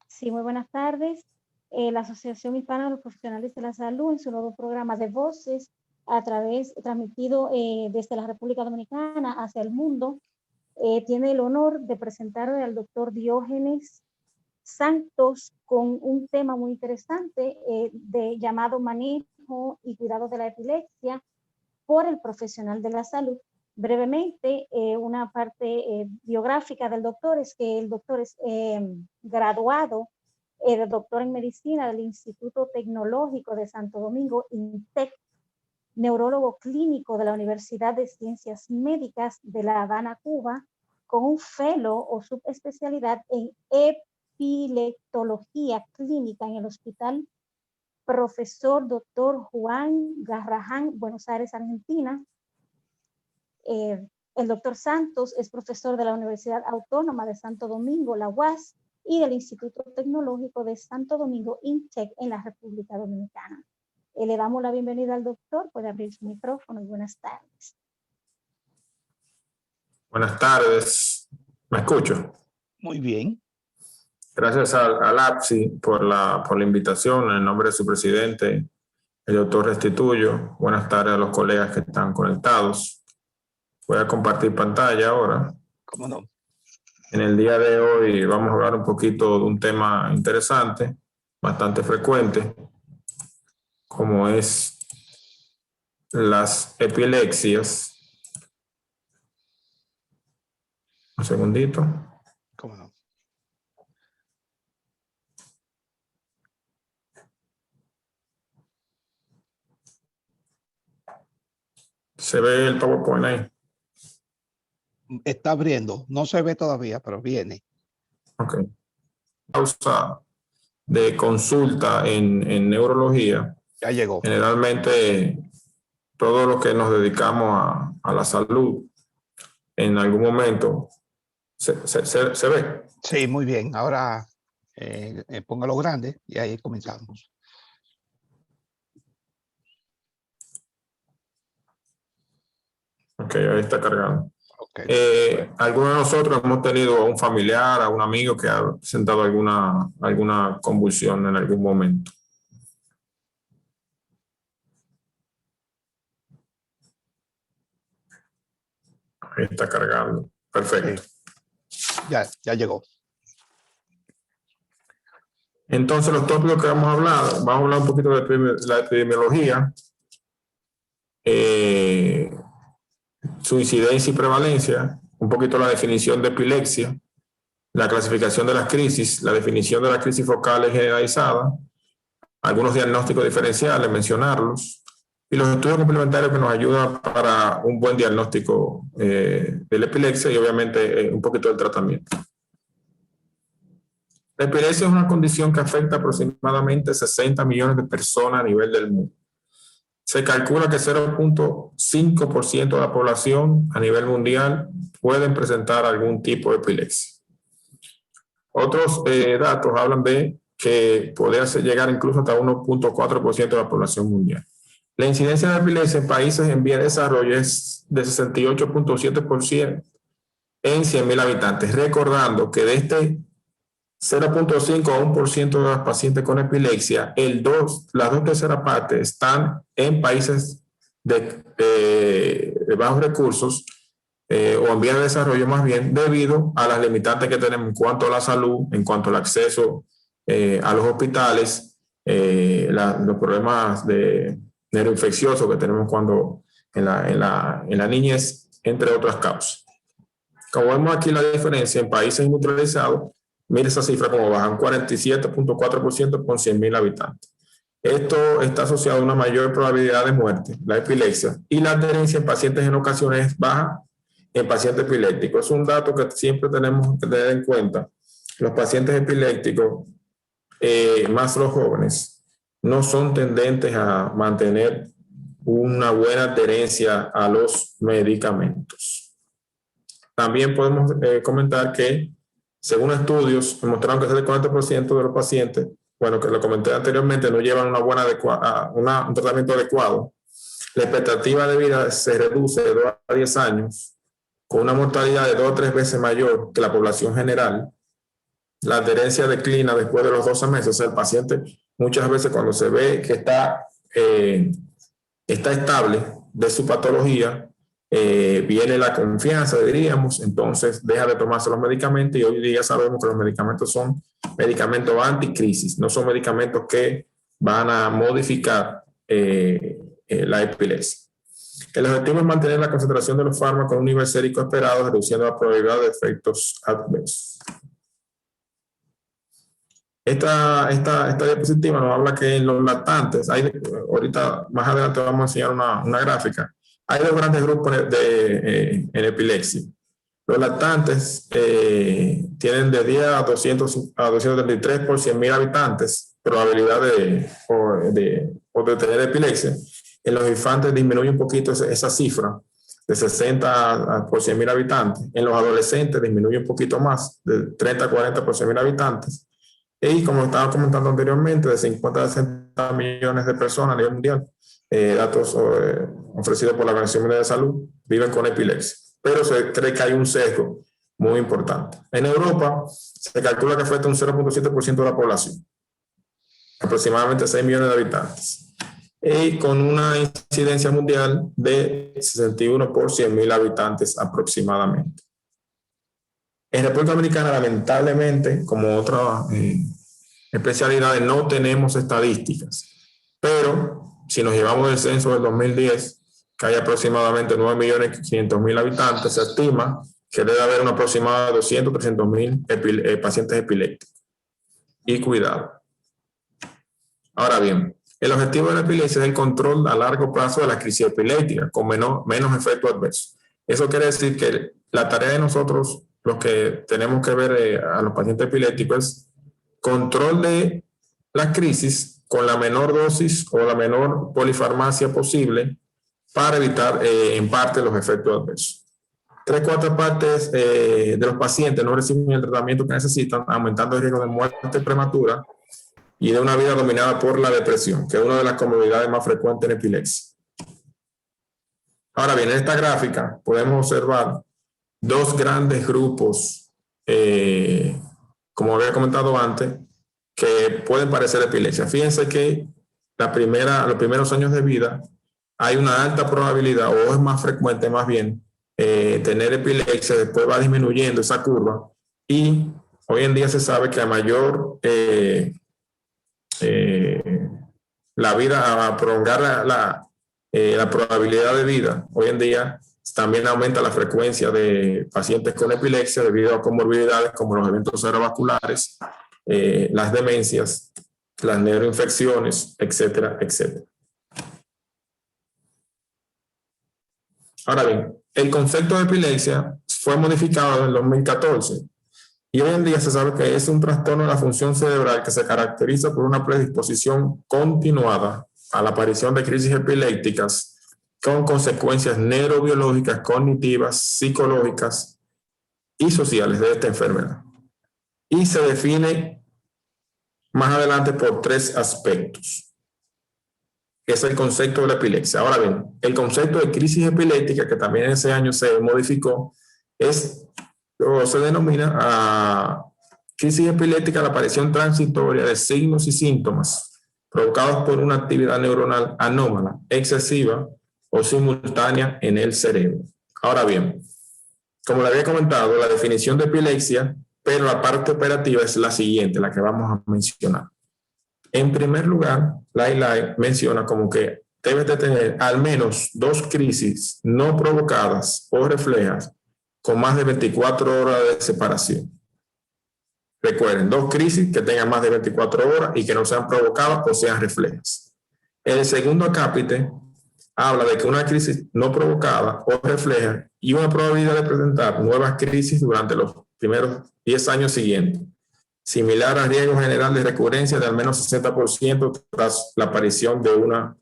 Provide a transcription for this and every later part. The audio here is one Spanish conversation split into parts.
Sí, muy buenas tardes. La Asociación Hispana de los Profesionales de la Salud, en su nuevo programa de Voces, transmitido desde la República Dominicana hacia el mundo, tiene el honor de presentar al doctor Diógenes Santos con un tema muy interesante llamado manejo y cuidado de la epilepsia por el profesional de la salud. Brevemente, una parte biográfica del doctor es que el doctor es graduado de doctor en medicina del Instituto Tecnológico de Santo Domingo, INTEC, neurólogo clínico de la Universidad de Ciencias Médicas de La Habana, Cuba, con un fellow o subespecialidad en epileptología clínica en el Hospital Profesor Dr. Juan Garrahan, Buenos Aires, Argentina. El doctor Santos es profesor de la Universidad Autónoma de Santo Domingo, la UAS, y del Instituto Tecnológico de Santo Domingo, INTEC, en la República Dominicana. Le damos la bienvenida al doctor, puede abrir su micrófono y buenas tardes. Buenas tardes, ¿me escucho? Muy bien. Gracias al APSI por la invitación, en nombre de su presidente, el doctor Restituyo. Buenas tardes a los colegas que están conectados. Voy a compartir pantalla ahora. ¿Cómo no? En el día de hoy vamos a hablar un poquito de un tema interesante, bastante frecuente, como es las epilepsias. Un segundito. ¿Cómo no? ¿Se ve el PowerPoint ahí? Está abriendo. No se ve todavía, pero viene. Ok. Causa de consulta en neurología. Ya llegó. Generalmente, todos los que nos dedicamos a la salud, en algún momento, ¿se ve? Sí, muy bien. Ahora póngalo grande y ahí comenzamos. Ok, ahí está cargando. Okay. Algunos de nosotros hemos tenido a un familiar, a un amigo que ha presentado alguna convulsión en algún momento. Ahí está cargando. Perfecto. Sí. Ya llegó. Entonces, los tópicos que vamos a hablar un poquito de la epidemiología, su incidencia y prevalencia, un poquito la definición de epilepsia, la clasificación de las crisis, la definición de las crisis focales generalizadas, algunos diagnósticos diferenciales, mencionarlos, y los estudios complementarios que nos ayudan para un buen diagnóstico de la epilepsia y obviamente un poquito del tratamiento. La epilepsia es una condición que afecta aproximadamente 60 millones de personas a nivel del mundo. Se calcula que 0.5% de la población a nivel mundial pueden presentar algún tipo de epilepsia. Otros datos hablan de que podría llegar incluso hasta 1.4% de la población mundial. La incidencia de epilepsia en países en vía de desarrollo es de 68.7% en 100.000 habitantes, recordando que de este 0.5 a 1% de los pacientes con epilepsia, las dos terceras partes están en países de bajos recursos o en vías de desarrollo más bien, debido a las limitantes que tenemos en cuanto a la salud, en cuanto al acceso a los hospitales, los problemas de neuroinfecciosos que tenemos en la niñez, entre otras causas. Como vemos aquí la diferencia en países industrializados, mire esa cifra como bajan, 47.4% con 100.000 habitantes. Esto está asociado a una mayor probabilidad de muerte, la epilepsia, y la adherencia en pacientes en ocasiones baja en pacientes epilépticos. Es un dato que siempre tenemos que tener en cuenta. Los pacientes epilépticos, más los jóvenes, no son tendentes a mantener una buena adherencia a los medicamentos. También podemos comentar que, según estudios, demostraron que el 40% de los pacientes, bueno, que lo comenté anteriormente, no llevan un tratamiento adecuado. La expectativa de vida se reduce de 2 a 10 años, con una mortalidad de 2 o 3 veces mayor que la población general. la adherencia declina después de los 12 meses. O sea, el paciente muchas veces cuando se ve que está estable de su patología, viene la confianza, diríamos, entonces deja de tomarse los medicamentos y hoy día sabemos que los medicamentos son medicamentos anticrisis, no son medicamentos que van a modificar la epilepsia. El objetivo es mantener la concentración de los fármacos a un nivel sérico esperado, reduciendo la probabilidad de efectos adversos. Esta diapositiva nos habla que en los lactantes, ahorita más adelante vamos a enseñar una gráfica, hay dos grandes grupos en epilepsia. Los lactantes tienen de 10 a 233 por 100.000 habitantes probabilidad de tener epilepsia. En los infantes disminuye un poquito esa cifra, de 60 por 100.000 habitantes. En los adolescentes disminuye un poquito más, de 30 a 40 por 100.000 habitantes. Y como estaba comentando anteriormente, de 50 a 60 millones de personas a nivel mundial, datos ofrecidos por la Organización Mundial de Salud, viven con epilepsia. Pero se cree que hay un sesgo muy importante. En Europa se calcula que afecta un 0.7% de la población, aproximadamente 6 millones de habitantes, y con una incidencia mundial de 61 por 100.000 habitantes aproximadamente. En República Dominicana, lamentablemente, como otras especialidades, no tenemos estadísticas, pero si nos llevamos del censo del 2010, que hay aproximadamente 9.500.000 habitantes, se estima que debe haber un aproximado de 200.000 pacientes epilépticos. Y cuidado. Ahora bien, el objetivo de la epilepsia es el control a largo plazo de la crisis epiléptica, con menos efectos adversos. Eso quiere decir que la tarea de nosotros, los que tenemos que ver a los pacientes epilépticos, es control de la crisis con la menor dosis o la menor polifarmacia posible para evitar en parte los efectos adversos. 3/4 partes de los pacientes no reciben el tratamiento que necesitan, aumentando el riesgo de muerte prematura y de una vida dominada por la depresión, que es una de las comorbilidades más frecuentes en epilepsia. Ahora bien, en esta gráfica podemos observar dos grandes grupos, como había comentado antes, que pueden parecer epilepsia. Fíjense que los primeros años de vida hay una alta probabilidad, o es más frecuente más bien, tener epilepsia, después va disminuyendo esa curva y hoy en día se sabe que a mayor la vida, a prolongar la probabilidad de vida, hoy en día también aumenta la frecuencia de pacientes con epilepsia debido a comorbilidades como los eventos cerebrovasculares, las demencias, las neuroinfecciones, etcétera, etcétera. Ahora bien, el concepto de epilepsia fue modificado en el 2014 y hoy en día se sabe que es un trastorno de la función cerebral que se caracteriza por una predisposición continuada a la aparición de crisis epilépticas con consecuencias neurobiológicas, cognitivas, psicológicas y sociales de esta enfermedad. Y se define más adelante por 3 aspectos. Es el concepto de la epilepsia. Ahora bien, el concepto de crisis epiléptica, que también en ese año se modificó, se denomina a crisis epiléptica la aparición transitoria de signos y síntomas provocados por una actividad neuronal anómala, excesiva o simultánea en el cerebro. Ahora bien, como le había comentado, la definición de epilepsia, pero la parte operativa es la siguiente, la que vamos a mencionar. En primer lugar, la ILAI menciona como que debes de tener al menos 2 crisis no provocadas o reflejas con más de 24 horas de separación. Recuerden, 2 crisis que tengan más de 24 horas y que no sean provocadas o sean reflejas. El segundo acápite habla de que una crisis no provocada o refleja y una probabilidad de presentar nuevas crisis durante los primeros 10 años siguientes, similar al riesgo general de recurrencia de al menos 60% tras la aparición de una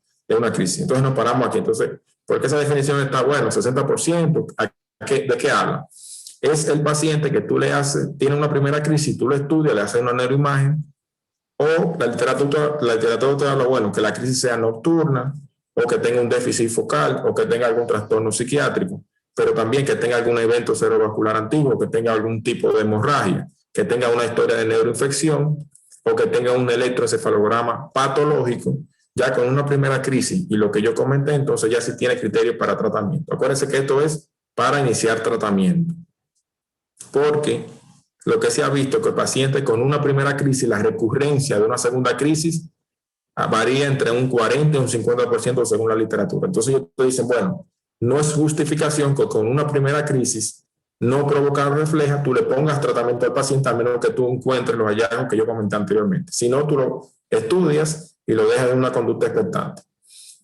crisis. Entonces nos paramos aquí. Entonces, ¿por qué esa definición está buena? 60%, ¿de qué habla? Es el paciente que tú le haces, tiene una primera crisis, tú lo estudias, le haces una neuroimagen, o la literatura te habla, bueno, que la crisis sea nocturna, o que tenga un déficit focal, o que tenga algún trastorno psiquiátrico, pero también que tenga algún evento cerebrovascular antiguo, que tenga algún tipo de hemorragia, que tenga una historia de neuroinfección o que tenga un electroencefalograma patológico, ya con una primera crisis y lo que yo comenté, entonces ya sí tiene criterios para tratamiento. Acuérdense que esto es para iniciar tratamiento, porque lo que se ha visto es que el paciente con una primera crisis, la recurrencia de una segunda crisis varía entre un 40 y un 50% según la literatura. Entonces ellos te dicen, bueno, no es justificación que con una primera crisis no provocar refleja, tú le pongas tratamiento al paciente a menos que tú encuentres los hallazgos que yo comenté anteriormente. Si no, tú lo estudias y lo dejas en una conducta expectante.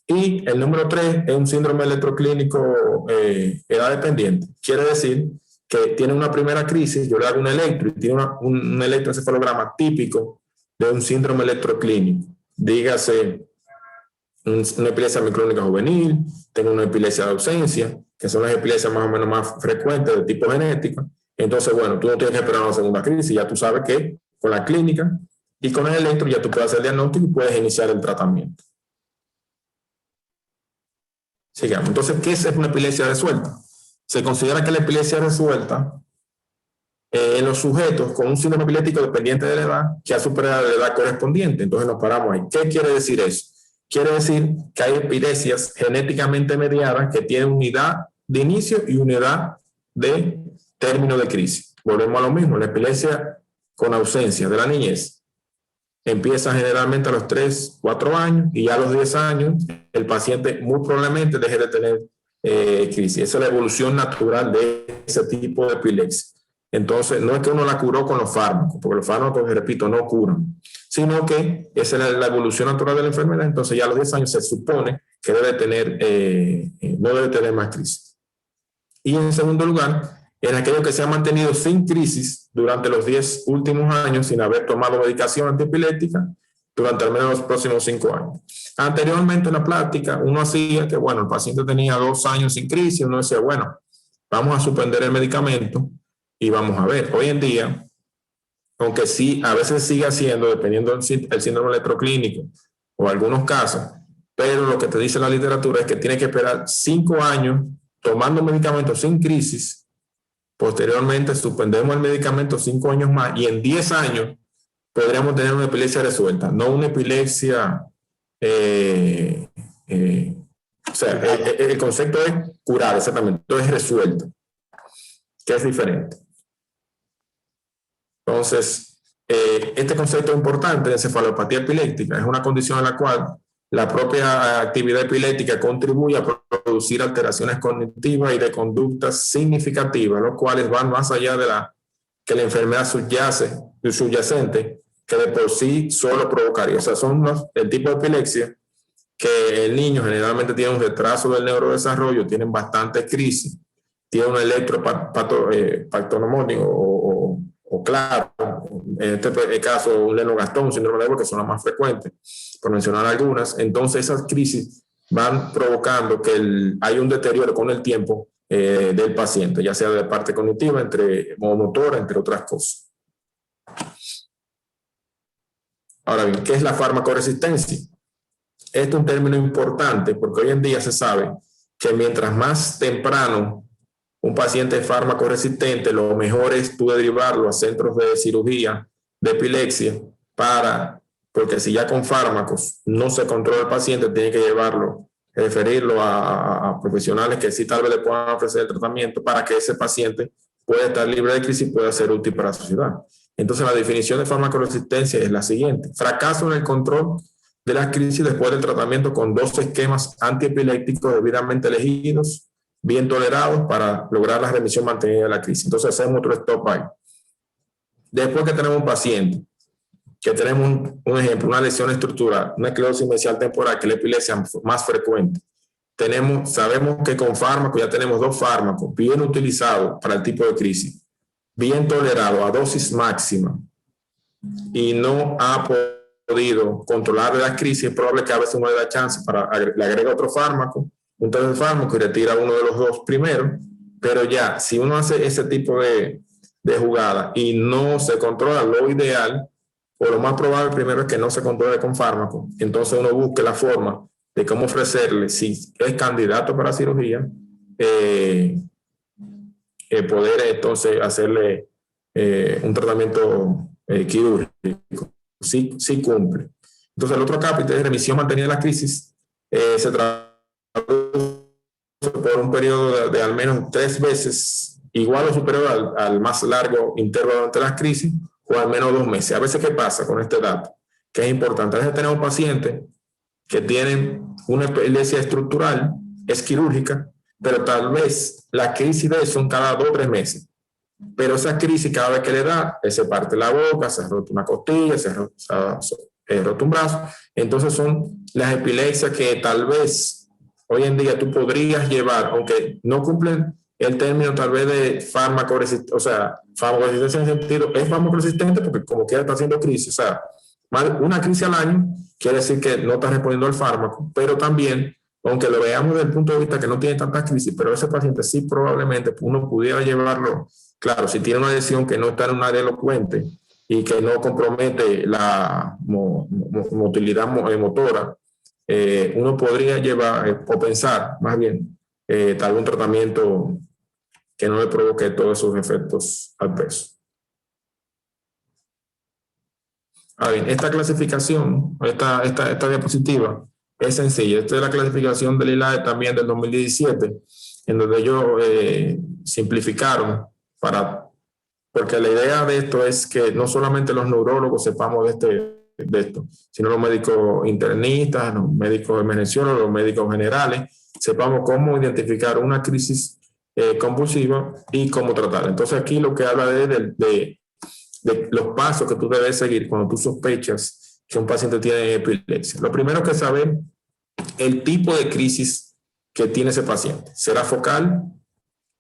Y el número 3 es un síndrome electroclínico edad dependiente. Quiere decir que tiene una primera crisis, yo le hago un electro y tiene un electroencefalograma típico de un síndrome electroclínico. Dígase una epilepsia micrónica juvenil, tengo una epilepsia de ausencia, que son las epilepsias más o menos más frecuentes de tipo genético. Entonces, bueno, tú no tienes que esperar una segunda crisis, ya tú sabes que con la clínica y con el electro ya tú puedes hacer el diagnóstico y puedes iniciar el tratamiento. Sigamos. Entonces, ¿qué es una epilepsia resuelta? Se considera que la epilepsia resuelta en los sujetos con un síndrome epiléptico dependiente de la edad que ha superado la edad correspondiente. Entonces nos paramos ahí. ¿Qué quiere decir eso? Quiere decir que hay epilepsias genéticamente mediadas que tienen unidad de inicio y unidad de término de crisis. Volvemos a lo mismo. La epilepsia con ausencia de la niñez empieza generalmente a los 3, 4 años y ya a los 10 años el paciente muy probablemente deje de tener crisis. Esa es la evolución natural de ese tipo de epilepsia. Entonces, no es que uno la curó con los fármacos, porque los fármacos, repito, no curan, sino que esa es la evolución natural de la enfermedad. Entonces, ya a los 10 años se supone que debe tener, no debe tener más crisis. Y en segundo lugar, en aquellos que se han mantenido sin crisis durante los 10 últimos años, sin haber tomado medicación antiepiléptica, durante al menos los próximos 5 años. Anteriormente en la práctica, uno hacía que, bueno, el paciente tenía 2 años sin crisis, uno decía, bueno, vamos a suspender el medicamento y vamos a ver. Hoy en día, aunque sí, a veces sigue haciendo, dependiendo del síndrome electroclínico o algunos casos, pero lo que te dice la literatura es que tiene que esperar 5 años tomando medicamentos sin crisis. Posteriormente, suspendemos el medicamento 5 años más y en 10 años podríamos tener una epilepsia resuelta, no una epilepsia, o sea, el concepto es curar, exactamente, entonces es resuelta, que es diferente. Entonces, este concepto es importante de encefalopatía epiléptica, es una condición en la cual la propia actividad epiléptica contribuye a producir alteraciones cognitivas y de conductas significativas, los cuales van más allá de que la enfermedad subyacente, que de por sí solo provocaría. O sea, son el tipo de epilepsia que el niño generalmente tiene un retraso del neurodesarrollo, tienen bastante crisis, tiene un electropatonomónico o claro, en este caso un Lennox-Gastaut, un síndrome de Leber, que son las más frecuentes, por mencionar algunas. Entonces esas crisis van provocando que hay un deterioro con el tiempo del paciente, ya sea de parte cognitiva, o motora, entre otras cosas. Ahora bien, ¿qué es la farmacoresistencia? Este es un término importante porque hoy en día se sabe que mientras más temprano un paciente es fármaco resistente, lo mejor es tú derivarlo a centros de cirugía de epilepsia porque si ya con fármacos no se controla el paciente, tiene que referirlo a profesionales que sí tal vez le puedan ofrecer el tratamiento para que ese paciente pueda estar libre de crisis y pueda ser útil para la sociedad. Entonces la definición de farmacoresistencia es la siguiente: fracaso en el control de la crisis después del tratamiento con 2 esquemas antiepilépticos debidamente elegidos, bien tolerados para lograr la remisión mantenida de la crisis. Entonces hacemos otro stop ahí. Después que tenemos un paciente, que tenemos un ejemplo, una lesión estructural, una esclerosis mesial temporal, que es la epilepsia más frecuente, sabemos que con fármacos ya tenemos 2 fármacos bien utilizados para el tipo de crisis, bien tolerado a dosis máxima y no ha podido controlar la crisis, es probable que a veces uno le da chance le agrega otro fármaco, un tercer fármaco y retira uno de los 2 primeros, pero ya, si uno hace ese tipo de jugada y no se controla, lo ideal o lo más probable primero es que no se controle con fármaco, entonces uno busque la forma de cómo ofrecerle, si es candidato para cirugía, poder entonces hacerle un tratamiento quirúrgico. Sí cumple. Entonces, el otro acápite de remisión mantenida de la crisis se traduce por un periodo de al menos 3 veces igual o superior al más largo intervalo durante las crisis, o al menos 2 meses. A veces, ¿qué pasa con este dato? Que es importante. A veces tenemos pacientes que tienen una epilepsia estructural, es quirúrgica, pero tal vez la crisis de son cada 2 o 3 meses. Pero esa crisis, cada vez que le da, se parte la boca, se rota una costilla, se rota un brazo. Entonces son las epilepsias que tal vez hoy en día tú podrías llevar, aunque no cumplen el término tal vez de fármaco resistente, o sea, farmacoresistencia en el sentido, es farmacoresistente porque como quiera está haciendo crisis, o sea, una crisis al año quiere decir que no está respondiendo al fármaco, pero también, aunque lo veamos desde el punto de vista que no tiene tanta crisis, pero ese paciente sí probablemente uno pudiera llevarlo, claro, si tiene una lesión que no está en un área elocuente y que no compromete la motilidad motora, uno podría llevar o pensar más bien tal vez un tratamiento que no le provoque todos esos efectos adversos. Ahora bien, esta clasificación, esta diapositiva es sencilla. Esta es la clasificación del ILAE también del 2017, en donde ellos simplificaron porque la idea de esto es que no solamente los neurólogos sepamos de esto, sino los médicos internistas, los médicos emergenciólogos, los médicos generales, sepamos cómo identificar una crisis convulsiva y cómo tratarla. Entonces aquí lo que habla de los pasos que tú debes seguir cuando tú sospechas que un paciente tiene epilepsia. Lo primero que saber el tipo de crisis que tiene ese paciente. ¿Será focal?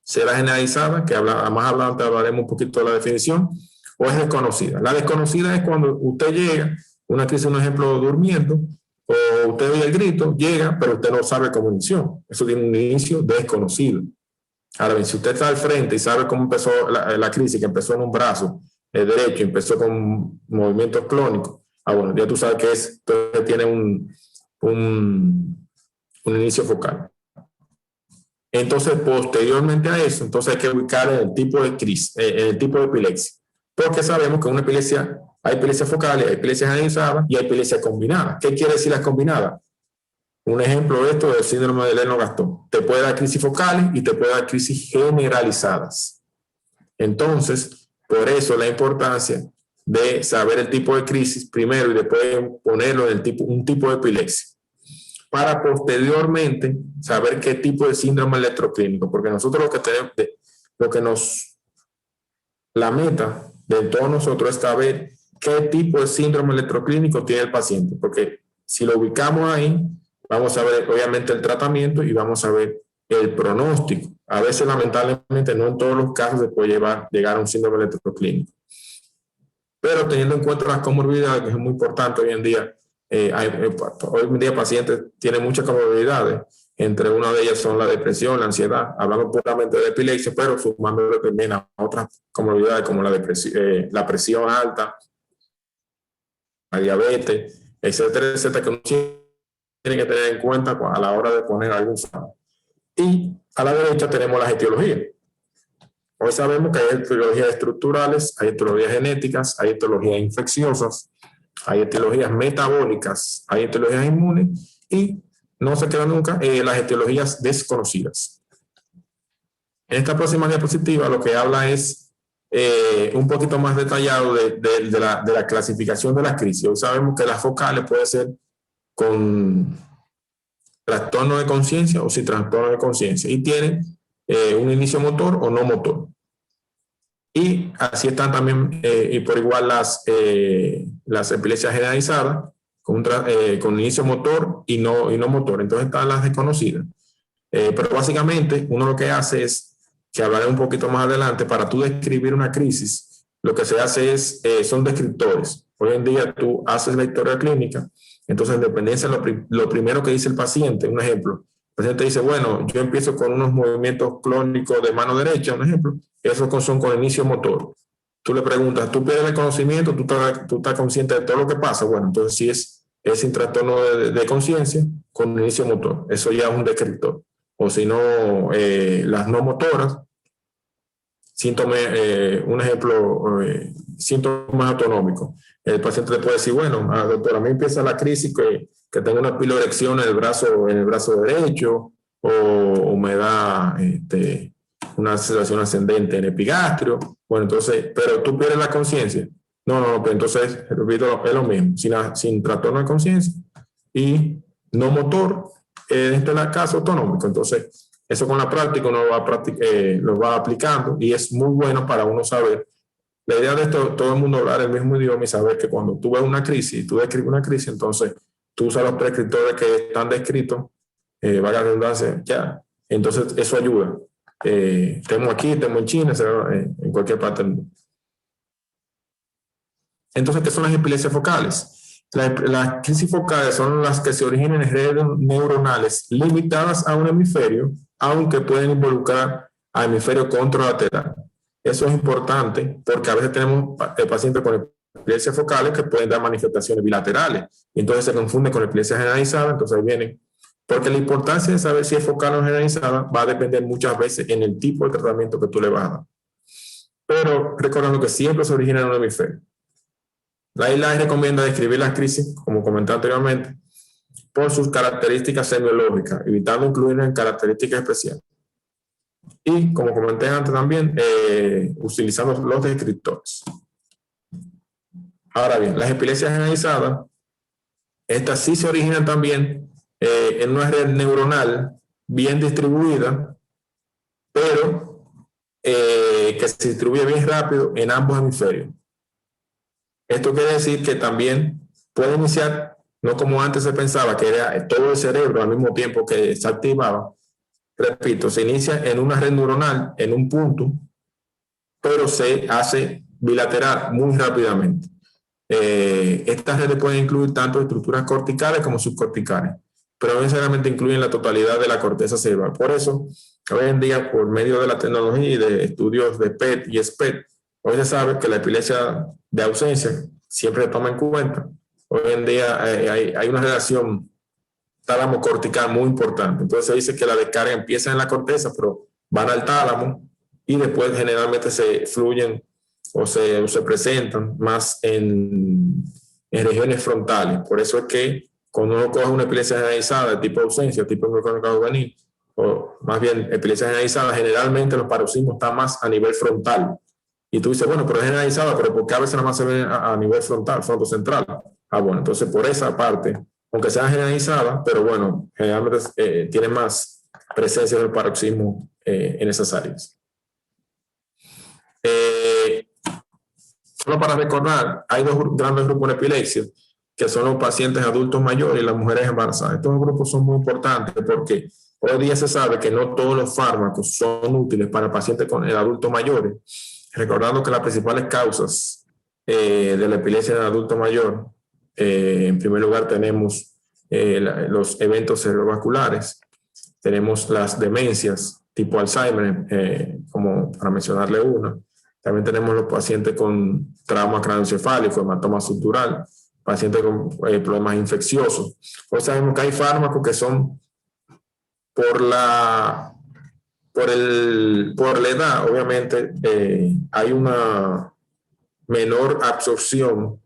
¿Será generalizada? Que más adelante hablaremos un poquito de la definición. ¿O es desconocida? La desconocida es cuando usted llega, una crisis, un ejemplo, durmiendo, o usted oye el grito, llega, pero usted no sabe cómo inició. Eso tiene un inicio desconocido. Ahora bien, si usted está al frente y sabe cómo empezó la crisis, que empezó en un brazo derecho, empezó con movimientos clónicos, bueno, ya tú sabes que entonces tiene un inicio focal. Entonces, posteriormente a eso, entonces hay que ubicar el tipo de crisis, el tipo de epilepsia. Porque sabemos que una epilepsia, hay epilepsia focal, hay epilepsia generalizada y hay epilepsia combinada. ¿Qué quiere decir la combinada? Un ejemplo de esto es el síndrome de Lennox-Gastaut. Te puede dar crisis focales y te puede dar crisis generalizadas. Entonces, por eso la importancia de saber el tipo de crisis primero y después ponerlo en un tipo de epilepsia, para posteriormente saber qué tipo de síndrome electroclínico, porque nosotros la meta de todos nosotros es saber qué tipo de síndrome electroclínico tiene el paciente, porque si lo ubicamos ahí, vamos a ver obviamente el tratamiento y vamos a ver el pronóstico. A veces, lamentablemente, no en todos los casos se puede llegar a un síndrome electroclínico. Pero teniendo en cuenta las comorbilidades, que es muy importante hoy en día, hoy en día pacientes tienen muchas comorbilidades, entre una de ellas son la depresión, la ansiedad, hablando puramente de epilepsia, pero sumándole también a otras comorbilidades como la presión alta, la diabetes, etcétera, etcétera, que uno tiene que tener en cuenta a la hora de poner algún fármaco. Y a la derecha tenemos las etiologías. Hoy sabemos que hay etiologías estructurales, hay etiologías genéticas, hay etiologías infecciosas, hay etiologías metabólicas, hay etiologías inmunes y no se queda nunca las etiologías desconocidas. En esta próxima diapositiva lo que habla es un poquito más detallado de la clasificación de las crisis. Hoy sabemos que las focales pueden ser con trastorno de conciencia o sin trastorno de conciencia y tienen un inicio motor o no motor. Y así están también y por igual las epilepsias generalizadas con inicio motor y no motor. Entonces están las desconocidas. Pero básicamente uno lo que hace es, que hablaré un poquito más adelante, para tú describir una crisis, lo que se hace son descriptores. Hoy en día tú haces la historia clínica, entonces en dependencia de lo primero que dice el paciente, un ejemplo, el paciente dice, bueno, yo empiezo con unos movimientos clónicos de mano derecha, un ejemplo, esos son con inicio motor. Tú le preguntas, ¿tú pierdes el conocimiento? ¿Tú estás consciente de todo lo que pasa? Bueno, entonces sí es sin trastorno de conciencia con inicio motor. Eso ya es un descriptor. O si no, las no motoras, síntomas, un ejemplo, síntomas autonómicos. El paciente te puede decir, bueno, doctor, a mí empieza la crisis que tengo una piloerección en el brazo derecho, o me da una sensación ascendente en el epigastrio. Bueno, entonces, pero tú pierdes la conciencia. No, pues entonces, repito, es lo mismo, sin trastorno de conciencia y no motor, este es el caso autonómico. Entonces, eso con la práctica uno lo va aplicando y es muy bueno para uno saber. La idea de esto, todo el mundo hablar el mismo idioma y saber que cuando tú ves una crisis y tú describes una crisis, entonces tú usas los prescriptores que están descritos, valga la redundancia, ya. Entonces, eso ayuda. Estemos aquí, estemos en China, en cualquier parte del mundo. Entonces, ¿qué son las epilepsias focales? Las crisis focales son las que se originan en redes neuronales limitadas a un hemisferio, aunque pueden involucrar al hemisferio contralateral. Eso es importante porque a veces tenemos pacientes con epilepsias focales que pueden dar manifestaciones bilaterales y entonces se confunde con epilepsia generalizada, entonces ahí vienen. Porque la importancia de saber si es focal o generalizada va a depender muchas veces en el tipo de tratamiento que tú le vas a dar. Pero recordando que siempre se origina en un hemisferio. La ILAI recomienda describir las crisis, como comenté anteriormente, por sus características semiológicas, evitando incluir en características especiales. Y, como comenté antes también, utilizando los descriptores. Ahora bien, las epilepsias generalizadas, estas sí se originan también en una red neuronal bien distribuida, pero que se distribuye bien rápido en ambos hemisferios. Esto quiere decir que también puede iniciar, no como antes se pensaba, que era todo el cerebro al mismo tiempo que se activaba. Repito, se inicia en una red neuronal, en un punto, pero se hace bilateral muy rápidamente. Estas redes pueden incluir tanto estructuras corticales como subcorticales, pero no necesariamente incluyen la totalidad de la corteza cerebral. Por eso, hoy en día, por medio de la tecnología y de estudios de PET y SPET, hoy se sabe que la epilepsia de ausencia siempre se toma en cuenta. Hoy en día hay una relación tálamo cortical muy importante. Entonces se dice que la descarga empieza en la corteza, pero van al tálamo y después generalmente se fluyen o se presentan más en regiones frontales. Por eso es que cuando uno coge una epilepsia generalizada de tipo ausencia, tipo neurocrónica juvenil, o más bien epilepsia generalizada, generalmente los paroxismos están más a nivel frontal. Y tú dices, bueno, pero es generalizada, pero ¿por qué a veces nada más se ve a nivel frontal, frontocentral? Bueno, entonces por esa parte, aunque sea generalizada, pero bueno, generalmente tiene más presencia del paroxismo en esas áreas. Solo para recordar, hay dos grandes grupos de epilepsia, que son los pacientes adultos mayores y las mujeres embarazadas. Estos grupos son muy importantes porque hoy día se sabe que no todos los fármacos son útiles para pacientes con adultos mayores. Recordando que las principales causas de la epilepsia en el adulto mayor, en primer lugar tenemos los eventos cerebrovasculares, tenemos las demencias tipo Alzheimer, como para mencionarle una. También tenemos los pacientes con trauma craneoencefálico, hematoma subdural, pacientes con problemas infecciosos. Hoy sabemos que hay fármacos que son por la edad, obviamente, hay una menor absorción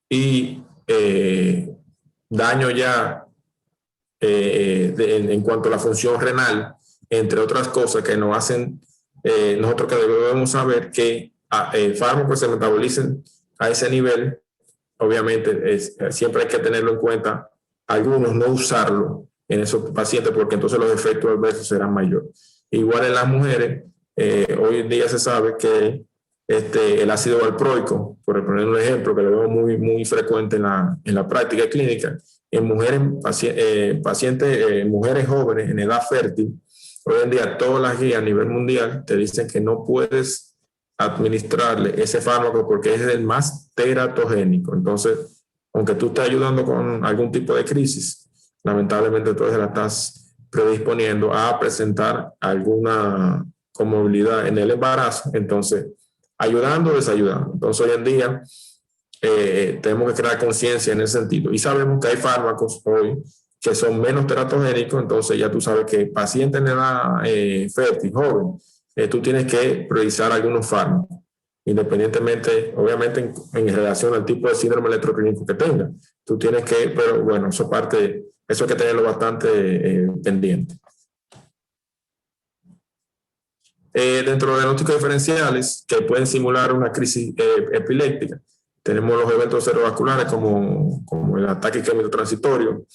y daño ya en cuanto a la función renal, entre otras cosas que nos hacen, nosotros que debemos saber que fármacos se metabolicen a ese nivel, obviamente siempre hay que tenerlo en cuenta, algunos no usarlo en esos pacientes porque entonces los efectos adversos serán mayores. Igual en las mujeres, hoy en día se sabe que el ácido valproico, por poner un ejemplo que lo veo muy frecuente en la práctica clínica, en mujeres, mujeres jóvenes en edad fértil, hoy en día todas las guías a nivel mundial te dicen que no puedes administrarle ese fármaco porque es el más teratogénico. Entonces, aunque tú estés ayudando con algún tipo de crisis, lamentablemente entonces la estás predisponiendo a presentar alguna comorbilidad en el embarazo, entonces ayudando o desayudando. Entonces hoy en día tenemos que crear conciencia en ese sentido y sabemos que hay fármacos hoy que son menos teratogénicos, entonces ya tú sabes que pacientes en edad fértil, joven, tú tienes que priorizar algunos fármacos, independientemente, obviamente, en relación al tipo de síndrome electroclínico que tenga. Tú tienes que, pero bueno, eso hay que tenerlo bastante pendiente. Dentro de diagnósticos diferenciales que pueden simular una crisis epiléptica, tenemos los eventos cerebrovasculares como el ataque isquémico transitorio,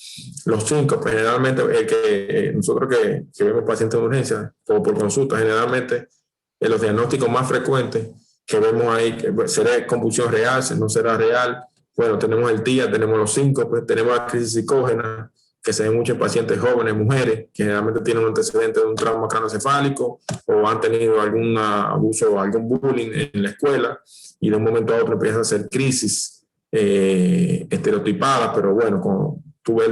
los síncopes, generalmente nosotros que vemos pacientes de urgencia o por consulta, generalmente los diagnósticos más frecuentes que vemos ahí, será convulsión real, no será real. Bueno, tenemos el TIA, tenemos los síncopes, tenemos la crisis psicógena, que se ve mucho en pacientes jóvenes, mujeres, que generalmente tienen un antecedente de un trauma craneoencefálico o han tenido algún abuso o algún bullying en la escuela y de un momento a otro empiezan a hacer crisis estereotipadas, pero bueno, como tú ves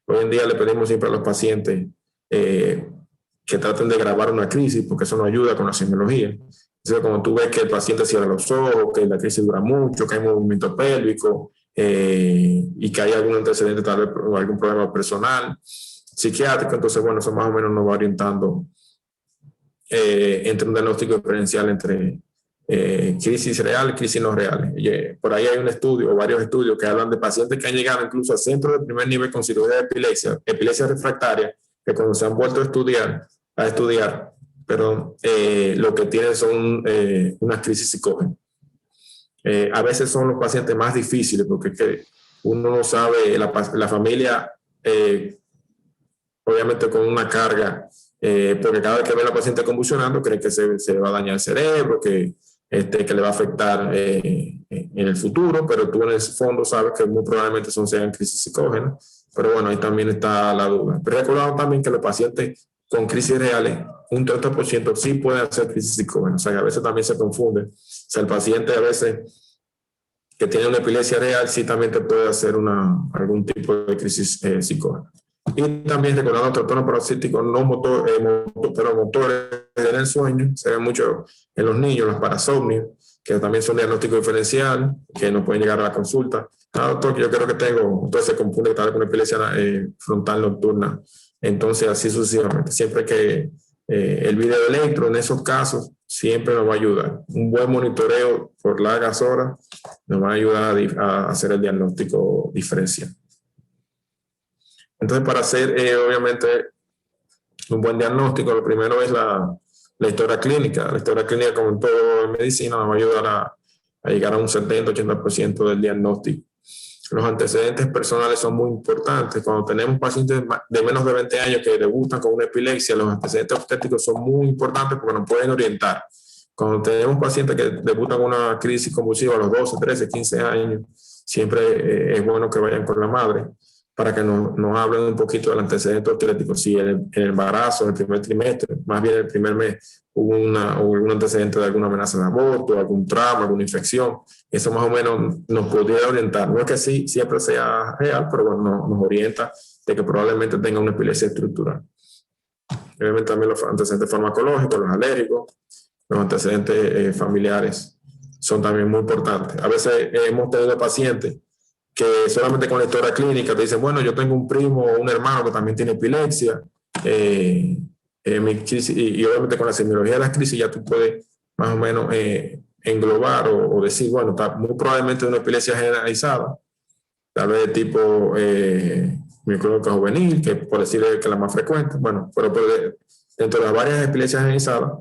hoy en día le pedimos siempre a los pacientes que traten de grabar una crisis porque eso nos ayuda con la semiología. Entonces, como tú ves que el paciente cierra los ojos, que la crisis dura mucho, que hay movimiento pélvico, y que hay algún antecedente, tal vez algún problema personal, psiquiátrico, entonces bueno, eso más o menos nos va orientando entre un diagnóstico diferencial entre crisis real y crisis no real. Por ahí hay un estudio o varios estudios que hablan de pacientes que han llegado incluso a centros de primer nivel con cirugía de epilepsia refractaria, que cuando se han vuelto a estudiar, lo que tienen son unas crisis psicógenas. A veces son los pacientes más difíciles porque uno no sabe, la familia, obviamente con una carga, porque cada vez que ve a la paciente convulsionando cree que se le va a dañar el cerebro, que le va a afectar en el futuro, pero tú en el fondo sabes que muy probablemente sean crisis psicógenas, pero bueno, ahí también está la duda. Pero recordamos también que los pacientes con crisis reales, un 30% sí pueden hacer crisis psicógenas, o sea que a veces también se confunde. O sea, el paciente a veces que tiene una epilepsia real sí también te puede hacer algún tipo de crisis psicógena. Y también recordando trastornos paroxísticos no pero motores en el sueño, se ve mucho en los niños, los parasomnios, que también son diagnósticos diferenciales, que no pueden llegar a la consulta. Doctor, que yo creo que tengo, entonces se confunde tal con epilepsia frontal nocturna. Entonces, así sucesivamente. Siempre que el videoelectro en esos casos siempre nos va a ayudar. Un buen monitoreo por largas horas nos va a ayudar a hacer el diagnóstico diferencial. Entonces, para hacer, obviamente, un buen diagnóstico, lo primero es la historia clínica. La historia clínica, como en todo en medicina, nos va a ayudar a llegar a un 70-80% del diagnóstico. Los antecedentes personales son muy importantes. Cuando tenemos pacientes de menos de 20 años que debutan con una epilepsia, los antecedentes obstétricos son muy importantes porque nos pueden orientar. Cuando tenemos pacientes que debutan con una crisis convulsiva a los 12, 13, 15 años, siempre es bueno que vayan con la madre para que nos hablen un poquito del antecedente obstétrico. Si en el embarazo, en el primer trimestre, más bien el primer mes, hubo un antecedente de alguna amenaza de aborto, algún trauma, alguna infección, eso más o menos nos podría orientar. No es que sí siempre sea real, pero bueno, nos orienta de que probablemente tenga una epilepsia estructural. Obviamente también los antecedentes farmacológicos, los alérgicos, los antecedentes familiares son también muy importantes. A veces hemos tenido pacientes que solamente con la historia clínica te dicen, bueno, yo tengo un primo o un hermano que también tiene epilepsia, y obviamente con la semiología de las crisis ya tú puedes más o menos englobar o decir, bueno, muy probablemente una epilepsia generalizada, tal vez de tipo microclínica juvenil, que por decir que es la más frecuente, bueno, pero dentro de las varias epilepsias generalizadas,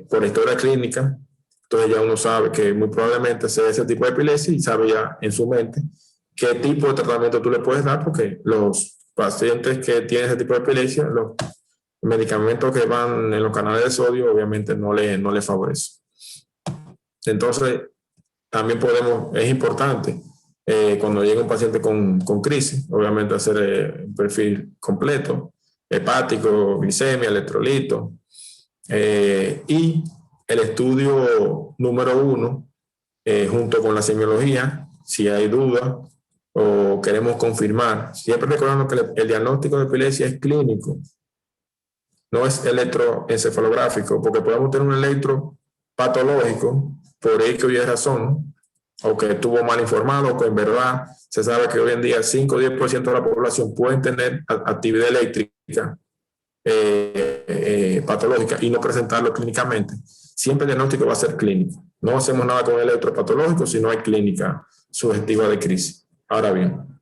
por la historia clínica, entonces ya uno sabe que muy probablemente sea ese tipo de epilepsia y sabe ya en su mente qué tipo de tratamiento tú le puedes dar, porque los pacientes que tienen ese tipo de epilepsia, los medicamentos que van en los canales de sodio obviamente no le favorecen. Entonces, también es importante cuando llega un paciente con crisis, obviamente hacer un perfil completo, hepático, glicemia, electrolito, y el estudio número 1, junto con la semiología, si hay duda o queremos confirmar, siempre recordando que el diagnóstico de epilepsia es clínico, no es electroencefalográfico, porque podemos tener un electro patológico por X o Y razón, o que estuvo mal informado, o que en verdad se sabe que hoy en día 5 o 10% de la población pueden tener actividad eléctrica patológica y no presentarlo clínicamente, siempre el diagnóstico va a ser clínico. No hacemos nada con el electropatológico si no hay clínica sugestiva de crisis. Ahora bien,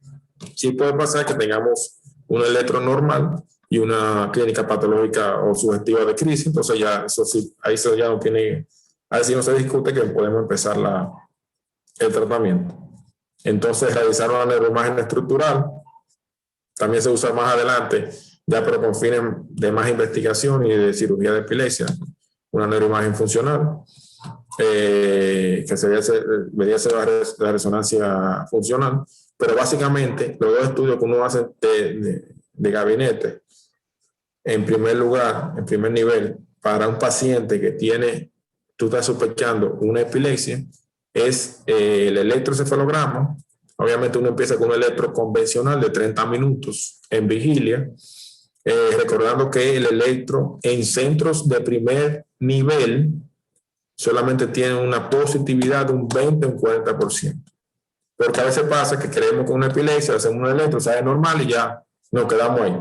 sí puede pasar que tengamos un electro normal y una clínica patológica o sugestiva de crisis, entonces ya eso sí, ahí eso ya no tiene, ahí sí no se discute que podemos empezar el tratamiento. Entonces realizar una neuroimagen estructural también se usa más adelante, ya pero con fines de más investigación y de cirugía de epilepsia, una neuroimagen funcional, que debería ser la resonancia funcional, pero básicamente los dos estudios que uno hace de gabinete, en primer lugar, en primer nivel, para un paciente que tú estás sospechando una epilepsia, es el electroencefalograma. Obviamente uno empieza con un electro convencional de 30 minutos en vigilia, recordando que el electro en centros de primer nivel solamente tiene una positividad de un 20 o un 40%. Porque a veces pasa que creemos que una epilepsia, hacemos un electro, sale normal y ya nos quedamos ahí.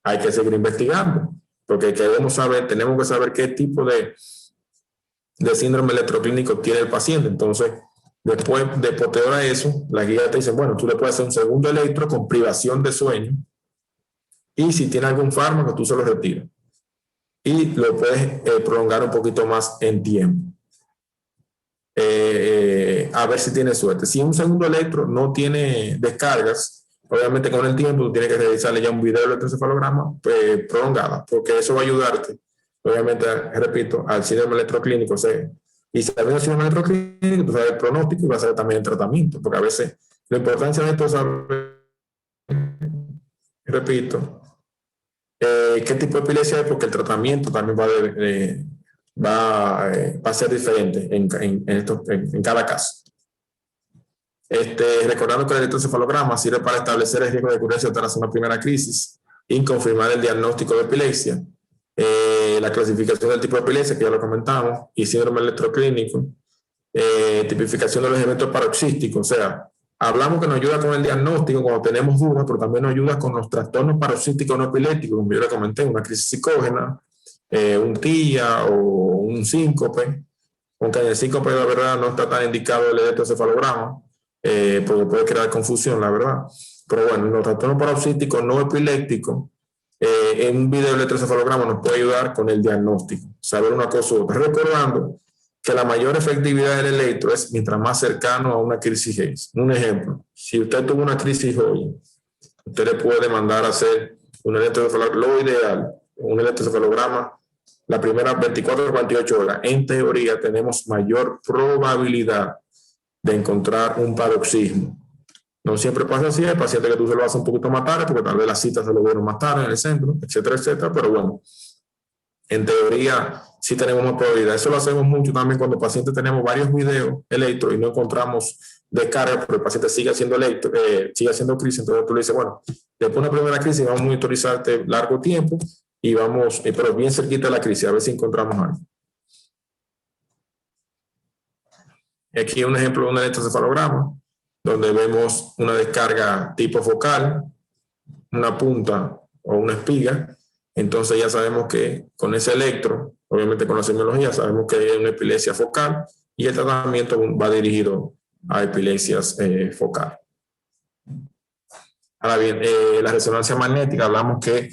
Hay que seguir investigando, porque tenemos que saber qué tipo de síndrome electroclínico tiene el paciente. Entonces, después de posterior a eso, la guía te dice, bueno, tú le puedes hacer un segundo electro con privación de sueño y si tiene algún fármaco, tú se lo retiras. Y lo puedes prolongar un poquito más en tiempo. A ver si tiene suerte. Si un segundo electro no tiene descargas, obviamente con el tiempo tú tienes que realizarle ya un video electroencefalograma prolongada, porque eso va a ayudarte, obviamente, repito, al síndrome electroclínico. Y sabiendo el síndrome electroclínico, tú sabes el pronóstico y vas a saber también el tratamiento, porque a veces la importancia de esto es saber, repito, qué tipo de epilepsia es, porque el tratamiento también va a ser diferente en cada caso. Recordando que el electroencefalograma sirve para establecer el riesgo de ocurrencia tras una primera crisis y confirmar el diagnóstico de epilepsia, la clasificación del tipo de epilepsia, que ya lo comentamos, y síndrome electroclínico, tipificación de los eventos paroxísticos. O sea, hablamos que nos ayuda con el diagnóstico cuando tenemos dudas, pero también nos ayuda con los trastornos paroxísticos no epilépticos, como yo le comenté, una crisis psicógena, un TIA o un síncope, aunque en el síncope la verdad no está tan indicado el electroencefalograma, porque puede crear confusión, la verdad. Pero bueno, los trastornos paroxísticos no epilépticos, en un video electroencefalograma nos puede ayudar con el diagnóstico, saber una cosa u otra, recordando que la mayor efectividad del electro es mientras más cercano a una crisis es. Un ejemplo, si usted tuvo una crisis hoy, usted le puede mandar a hacer un electroencefalograma, lo ideal, un electroencefalograma, la primera 24 o 48 horas. En teoría tenemos mayor probabilidad de encontrar un paroxismo. No siempre pasa así, hay pacientes que tú se lo haces un poquito más tarde, porque tal vez las citas se lo dieron más tarde en el centro, etcétera, etcétera, pero bueno, en teoría sí tenemos más probabilidad. Eso lo hacemos mucho también cuando pacientes tenemos varios videos electro y no encontramos descarga, pero el paciente sigue haciendo crisis. Entonces tú le dices, bueno, después de una primera crisis vamos a monitorizarte largo tiempo y vamos, pero bien cerquita de la crisis, a ver si encontramos algo. Aquí un ejemplo de un electroencefalograma, donde vemos una descarga tipo focal, una punta o una espiga. Entonces ya sabemos que con ese electro, obviamente con la semiología, sabemos que hay una epilepsia focal y el tratamiento va dirigido a epilepsias focales. Ahora bien, la resonancia magnética, hablamos que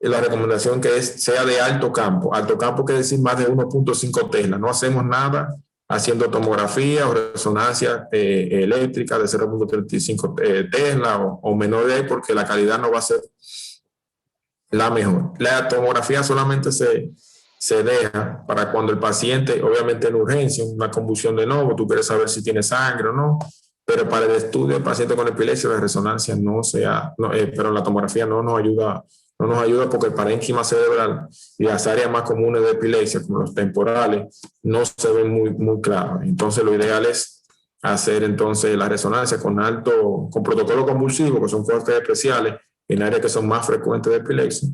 la recomendación que sea de alto campo. Alto campo quiere decir más de 1.5 Tesla. No hacemos nada haciendo tomografía o resonancia eléctrica de 0.35 Tesla o menor de ahí, porque la calidad no va a ser la mejor. La tomografía solamente se deja para cuando el paciente, obviamente en urgencia, una convulsión de novo, tú quieres saber si tiene sangre o no, pero para el estudio del paciente con epilepsia, la resonancia pero la tomografía no nos ayuda porque el parénquima cerebral y las áreas más comunes de epilepsia, como los temporales, no se ven muy claras. Entonces, lo ideal es hacer entonces la resonancia con protocolo convulsivo, que son cortes especiales en áreas que son más frecuentes de epilepsia,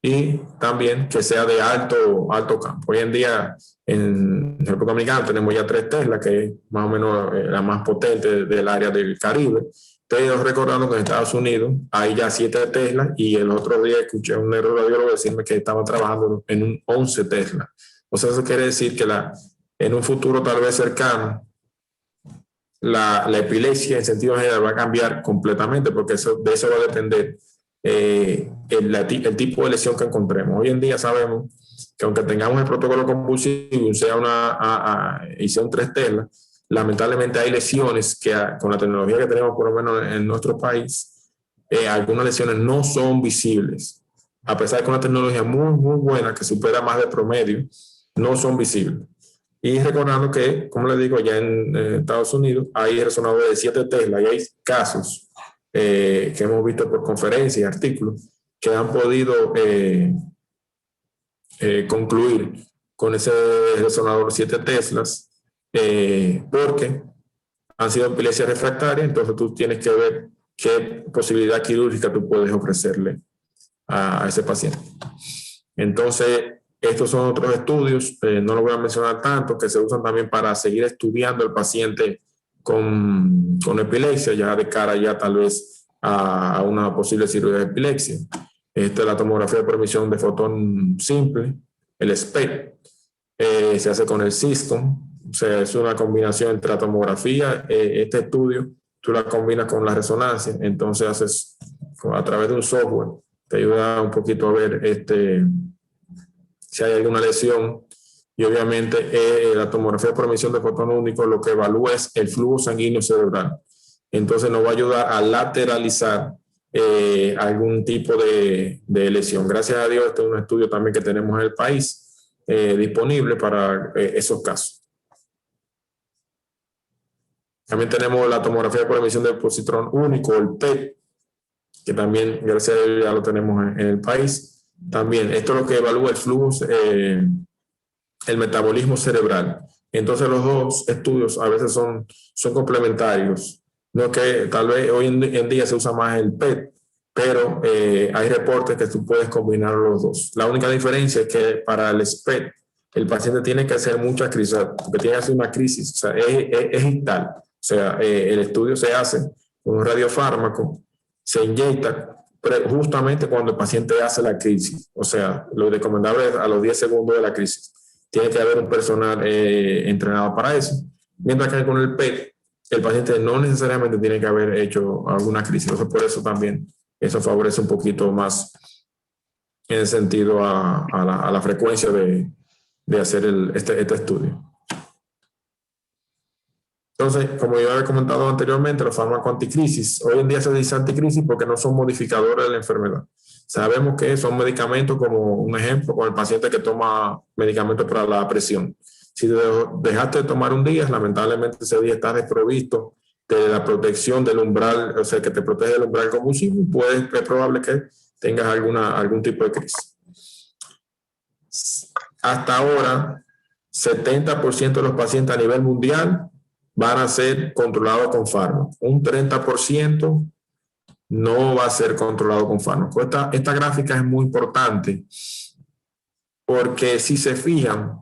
y también que sea de alto campo. Hoy en día, en República Dominicana tenemos ya 3 Tesla, que es más o menos la más potente del área del Caribe, Pero recordando que en Estados Unidos hay ya 7 Tesla y el otro día escuché a un neuroradiólogo decirme que estaba trabajando en un 11 Tesla. O sea, eso quiere decir que en un futuro tal vez cercano, la epilepsia en sentido general va a cambiar completamente porque de eso va a depender el tipo de lesión que encontremos. Hoy en día sabemos que aunque tengamos el protocolo convulsivo y sea un 3 Tesla, lamentablemente hay lesiones que con la tecnología que tenemos por lo menos en nuestro país, algunas lesiones no son visibles. A pesar de que una tecnología muy, muy buena que supera más de promedio, no son visibles. Y recordando que, como les digo, ya en Estados Unidos hay resonadores de 7 Tesla y hay casos que hemos visto por conferencias y artículos que han podido concluir con ese resonador 7 Teslas porque han sido epilepsia refractaria, entonces tú tienes que ver qué posibilidad quirúrgica tú puedes ofrecerle a ese paciente. Entonces, estos son otros estudios, no lo voy a mencionar tanto, que se usan también para seguir estudiando el paciente con epilepsia, ya de cara ya tal vez a una posible cirugía de epilepsia. Esta es la tomografía de por emisión de fotón simple, el SPECT. Se hace con el System, o sea, es una combinación entre la tomografía, este estudio, tú la combinas con la resonancia, entonces haces a través de un software, te ayuda un poquito a ver si hay alguna lesión, y obviamente la tomografía por emisión de fotón único lo que evalúa es el flujo sanguíneo cerebral, entonces nos va a ayudar a lateralizar algún tipo de lesión. Gracias a Dios, este es un estudio también que tenemos en el país disponible para esos casos. También tenemos la tomografía por emisión de positrón único, el PET, que también, gracias a Dios, ya lo tenemos en el país. También, esto es lo que evalúa el flujo, el metabolismo cerebral. Entonces, los dos estudios a veces son complementarios. No que tal vez hoy en día se usa más el PET, pero hay reportes que tú puedes combinar los dos. La única diferencia es que para el SPECT, el paciente tiene que hacer muchas crisis, porque tiene que hacer una crisis, o sea, es ictal. O sea, el estudio se hace con un radiofármaco, se inyecta justamente cuando el paciente hace la crisis. O sea, lo recomendable es a los 10 segundos de la crisis. Tiene que haber un personal entrenado para eso. Mientras que con el PET, el paciente no necesariamente tiene que haber hecho alguna crisis. Entonces, por eso también eso favorece un poquito más en el sentido a la frecuencia de hacer este estudio. Entonces, como yo había comentado anteriormente, los fármacos anticrisis, hoy en día se dice anticrisis porque no son modificadores de la enfermedad. Sabemos que son medicamentos, como un ejemplo, con el paciente que toma medicamentos para la presión. Si dejaste de tomar un día, lamentablemente ese día está desprovisto de la protección del umbral, o sea, que te protege del umbral convulsivo, es probable que tengas algún tipo de crisis. Hasta ahora, 70% de los pacientes a nivel mundial van a ser controlados con fármacos. Un 30% no va a ser controlado con fármacos. Esta gráfica es muy importante porque si se fijan,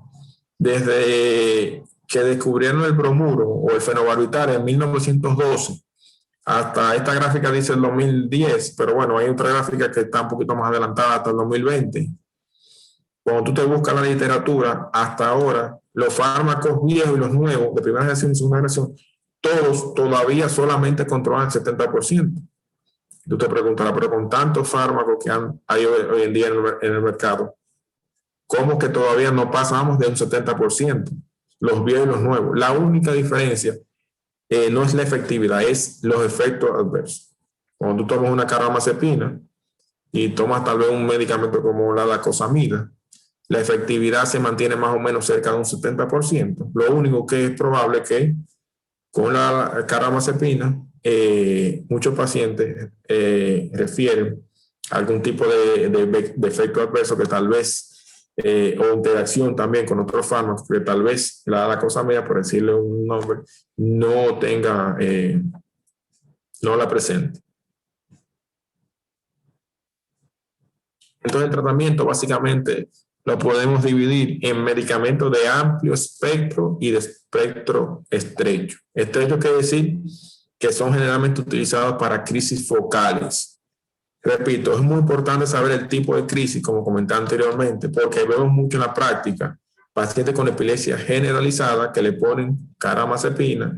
desde que descubrieron el bromuro o el fenobarbital en 1912 hasta esta gráfica dice el 2010, pero bueno, hay otra gráfica que está un poquito más adelantada hasta el 2020. Cuando tú te buscas la literatura, hasta ahora, los fármacos viejos y los nuevos, de primera generación y segunda generación, todos todavía solamente controlan el 70%. Tú te preguntarás, pero con tantos fármacos que hay hoy en día en el mercado, ¿cómo que todavía no pasamos de un 70%? Los viejos y los nuevos. La única diferencia no es la efectividad, es los efectos adversos. Cuando tú tomas una carbamazepina y tomas tal vez un medicamento como la lacosamida, la efectividad se mantiene más o menos cerca de un 70%. Lo único que es probable que con la carbamazepina muchos pacientes refieren a algún tipo de efecto adverso que tal vez o interacción también con otros fármacos que tal vez la lacosamida, por decirle un nombre, no tenga, no la presente. Entonces el tratamiento básicamente lo podemos dividir en medicamentos de amplio espectro y de espectro estrecho. Estrecho quiere decir que son generalmente utilizados para crisis focales. Repito, es muy importante saber el tipo de crisis, como comenté anteriormente, porque vemos mucho en la práctica pacientes con epilepsia generalizada que le ponen carbamazepina,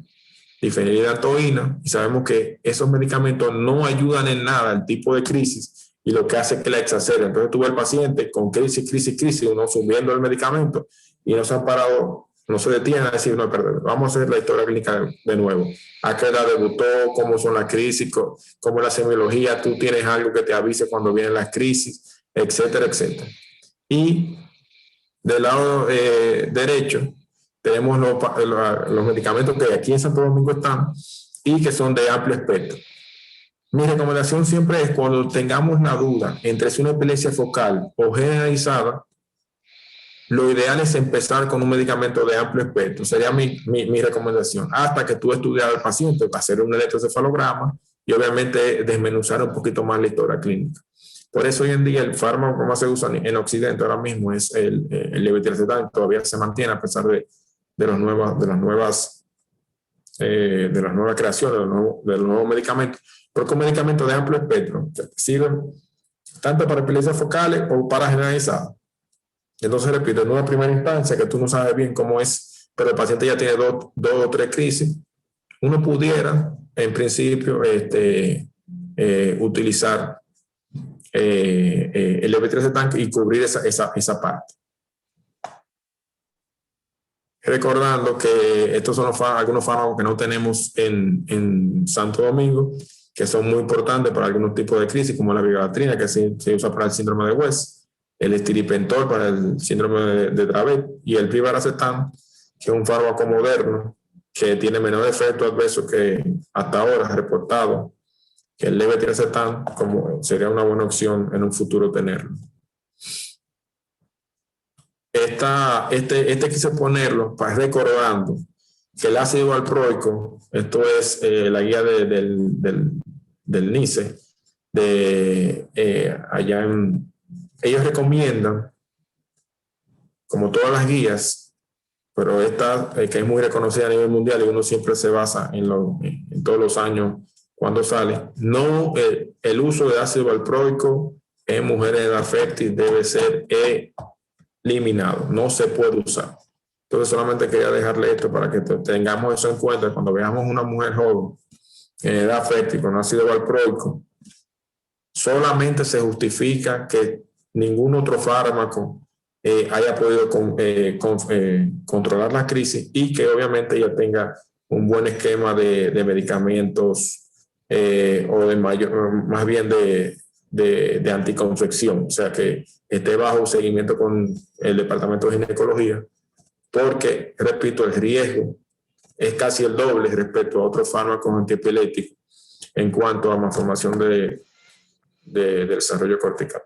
difenhidroatoína, y sabemos que esos medicamentos no ayudan en nada al tipo de crisis y lo que hace es que la exacerbe. Entonces tuve el paciente con crisis, uno subiendo el medicamento y no se han parado, no se detienen a decir, no, perdón, vamos a hacer la historia clínica de nuevo. ¿A qué edad debutó? ¿Cómo son las crisis? ¿Cómo es la semiología? ¿Tú tienes algo que te avise cuando vienen las crisis? Etcétera, etcétera. Y del lado derecho tenemos los medicamentos que aquí en Santo Domingo están y que son de amplio espectro. Mi recomendación siempre es cuando tengamos una duda entre si una epilepsia focal o generalizada, lo ideal es empezar con un medicamento de amplio espectro. Sería mi recomendación. Hasta que tú estudias al paciente, hacer un electroencefalograma y obviamente desmenuzar un poquito más la historia clínica. Por eso hoy en día el fármaco que más se usa en Occidente ahora mismo es el levetiracetam, todavía se mantiene a pesar de las nuevas creaciones, de los nuevos medicamentos, porque un medicamento de amplio espectro sirve tanto para epilepsias focales o para generalizadas. Entonces, repito, en una primera instancia que tú no sabes bien cómo es, pero el paciente ya tiene dos o tres crisis, uno pudiera, en principio, utilizar el levetiracetam y cubrir esa parte. Recordando que estos son algunos fármacos que no tenemos en Santo Domingo, que son muy importantes para algunos tipos de crisis, como la vigabatrina, que se usa para el síndrome de West, el estiripentor para el síndrome de Dravet, y el brivaracetam, que es un fármaco moderno que tiene menor efecto adverso que hasta ahora reportado, que el levetiracetam como sería una buena opción en un futuro tenerlo. Quise ponerlo para recordando que el ácido valproico, esto es la guía del NICE, ellos recomiendan, como todas las guías, pero esta que es muy reconocida a nivel mundial y uno siempre se basa en todos los años cuando sale, el uso de ácido valproico en mujeres de edad fértil debe ser eliminado, no se puede usar. Entonces solamente quería dejarle esto para que tengamos eso en cuenta cuando veamos una mujer joven en edad fértil con ácido valproico. Solamente se justifica que ningún otro fármaco haya podido controlar la crisis y que obviamente ella tenga un buen esquema de medicamentos o más bien de anticoncepción, o sea que esté bajo seguimiento con el departamento de ginecología, porque, repito, el riesgo es casi el doble respecto a otros fármacos antiepilépticos en cuanto a malformación de desarrollo cortical.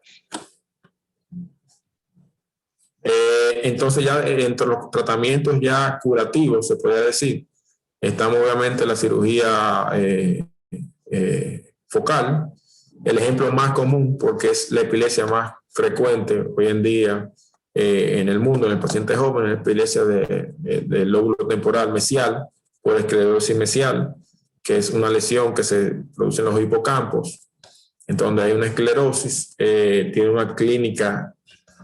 Entonces ya entre los tratamientos ya curativos, se puede decir, estamos obviamente la cirugía focal, el ejemplo más común porque es la epilepsia más frecuente hoy en día en el mundo, en el paciente joven, la epilepsia del lóbulo temporal mesial o esclerosis mesial, que es una lesión que se produce en los hipocampos, en donde hay una esclerosis, tiene una clínica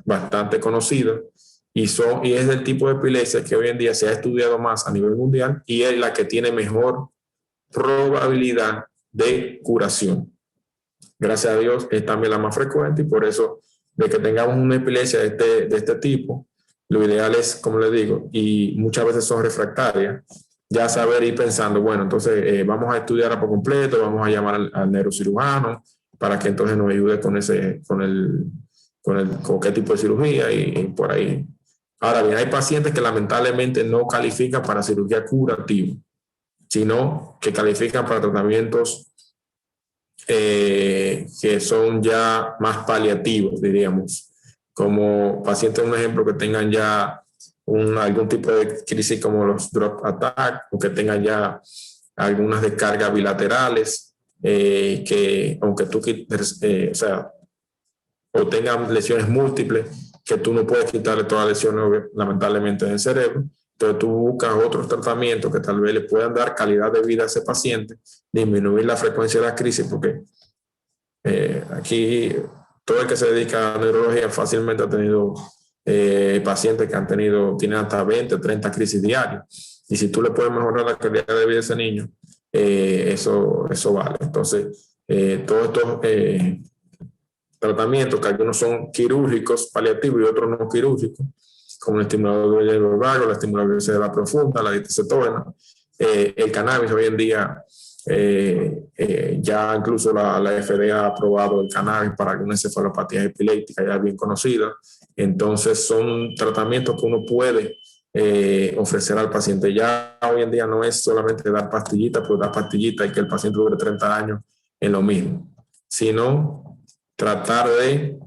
bastante conocida y es del tipo de epilepsia que hoy en día se ha estudiado más a nivel mundial y es la que tiene mejor probabilidad de curación. Gracias a Dios es también la más frecuente y por eso de que tengamos una epilepsia de este tipo, lo ideal es, como les digo, y muchas veces son refractarias, ya saber ir pensando, bueno, entonces vamos a estudiarla por completo, vamos a llamar al neurocirujano para que entonces nos ayude con qué tipo de cirugía y por ahí. Ahora bien, hay pacientes que lamentablemente no califican para cirugía curativa, sino que califican para tratamientos que son ya más paliativos, diríamos, como pacientes, un ejemplo, que tengan ya algún tipo de crisis como los drop attack o que tengan ya algunas descargas bilaterales, que aunque tú o tengan lesiones múltiples, que tú no puedes quitarle todas las lesiones lamentablemente del cerebro, Entonces tú buscas otros tratamientos que tal vez le puedan dar calidad de vida a ese paciente, disminuir la frecuencia de la crisis, porque aquí todo el que se dedica a neurología fácilmente ha tenido pacientes que tienen hasta 20 o 30 crisis diarias. Y si tú le puedes mejorar la calidad de vida a ese niño, eso vale. Entonces, todos estos tratamientos, que algunos son quirúrgicos, paliativos y otros no quirúrgicos, como el estimulador de hielo vago, la estimulación cerebral profunda, la dicetona, el cannabis hoy en día, ya incluso la FDA ha aprobado el cannabis para algunas encefalopatías epilépticas ya bien conocidas. Entonces son tratamientos que uno puede ofrecer al paciente. Ya hoy en día no es solamente dar pastillitas, pues dar pastillitas y que el paciente dure 30 años en lo mismo, sino tratar de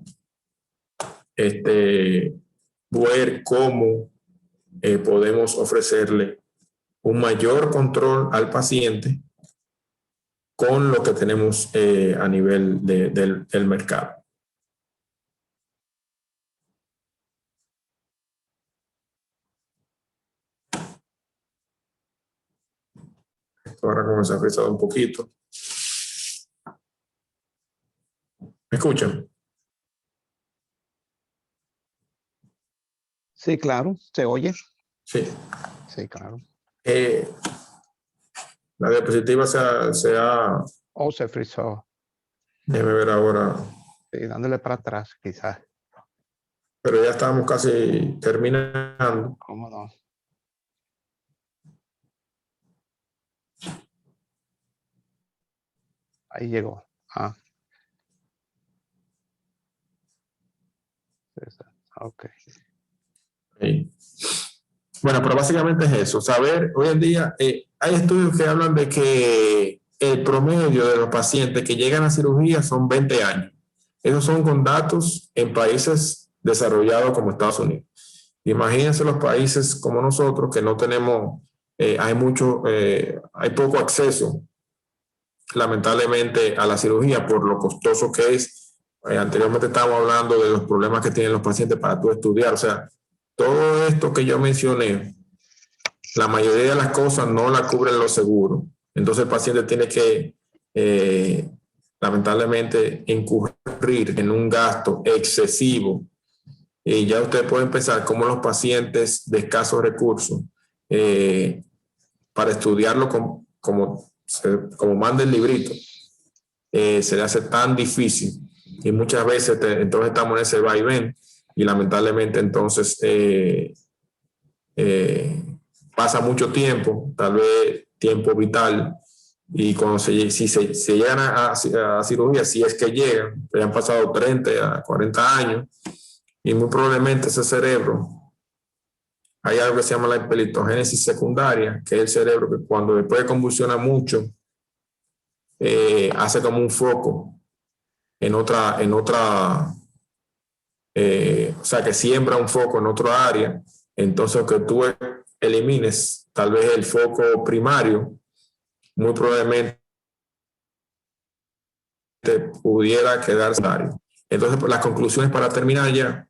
ver cómo podemos ofrecerle un mayor control al paciente con lo que tenemos a nivel del mercado. Ahora comenzar a frisar un poquito. ¿Me escuchan? Sí, claro, se oye. Sí. Sí, claro. La diapositiva se ha... O se frizó. Déjeme ver ahora. Sí, dándole para atrás, quizás. Pero ya estamos casi terminando. ¿Cómo no? Ahí llegó. Ah. Ok. Sí. Bueno, pero básicamente es eso. Saber, hoy en día hay estudios que hablan de que el promedio de los pacientes que llegan a cirugía son 20 años. Esos son con datos en países desarrollados como Estados Unidos. Imagínense los países como nosotros que no tenemos, hay poco acceso, lamentablemente, a la cirugía por lo costoso que es. Anteriormente estábamos hablando de los problemas que tienen los pacientes para tú estudiar. O sea, todo esto que yo mencioné, la mayoría de las cosas no la cubren los seguros. Entonces el paciente tiene que, lamentablemente, incurrir en un gasto excesivo. Y ya usted puede empezar como los pacientes de escasos recursos, para estudiarlo como manda el librito, se le hace tan difícil. Y muchas veces entonces estamos en ese vaivén y lamentablemente entonces pasa mucho tiempo, tal vez tiempo vital, y cuando si se llegan a cirugía, si es que llegan, ya han pasado 30 a 40 años, y muy probablemente ese cerebro, hay algo que se llama la hiperlitogénesis secundaria, que es el cerebro que cuando después convulsiona mucho, hace como un foco en otra, o sea, que siembra un foco en otra área. Entonces, que tú elimines tal vez el foco primario, muy probablemente pudiera quedar secundario. Entonces, las conclusiones para terminar ya.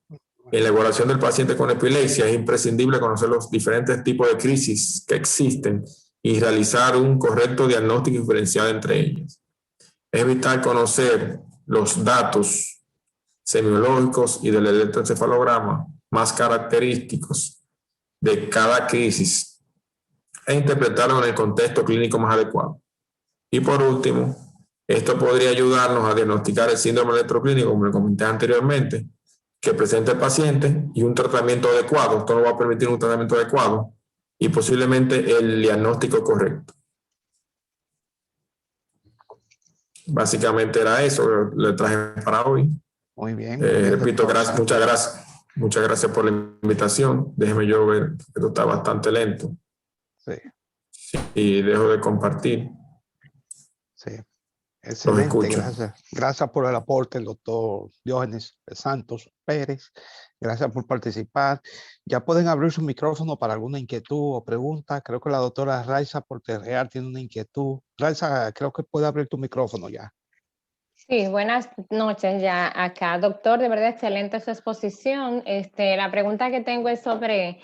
En la evaluación del paciente con epilepsia es imprescindible conocer los diferentes tipos de crisis que existen y realizar un correcto diagnóstico diferencial entre ellas. Es vital conocer los datos semiológicos y del electroencefalograma más característicos de cada crisis e interpretarlo en el contexto clínico más adecuado. Y por último, esto podría ayudarnos a diagnosticar el síndrome electroclínico, como le comenté anteriormente, que presenta el paciente y un tratamiento adecuado. Esto nos va a permitir un tratamiento adecuado y posiblemente el diagnóstico correcto. Básicamente era eso que le traje para hoy. Muy bien. Repito, muchas gracias. Muchas gracias por la invitación. Déjeme yo ver, que esto está bastante lento. Sí. Y dejo de compartir. Sí. Excelente, escucho. gracias. Gracias por el aporte, el doctor Diógenes Santos Pérez. Gracias por participar. Ya pueden abrir su micrófono para alguna inquietud o pregunta. Creo que la doctora Raiza Porterreal tiene una inquietud. Raiza, creo que puede abrir tu micrófono ya. Sí, buenas noches ya acá. Doctor, de verdad excelente su exposición. La pregunta que tengo es sobre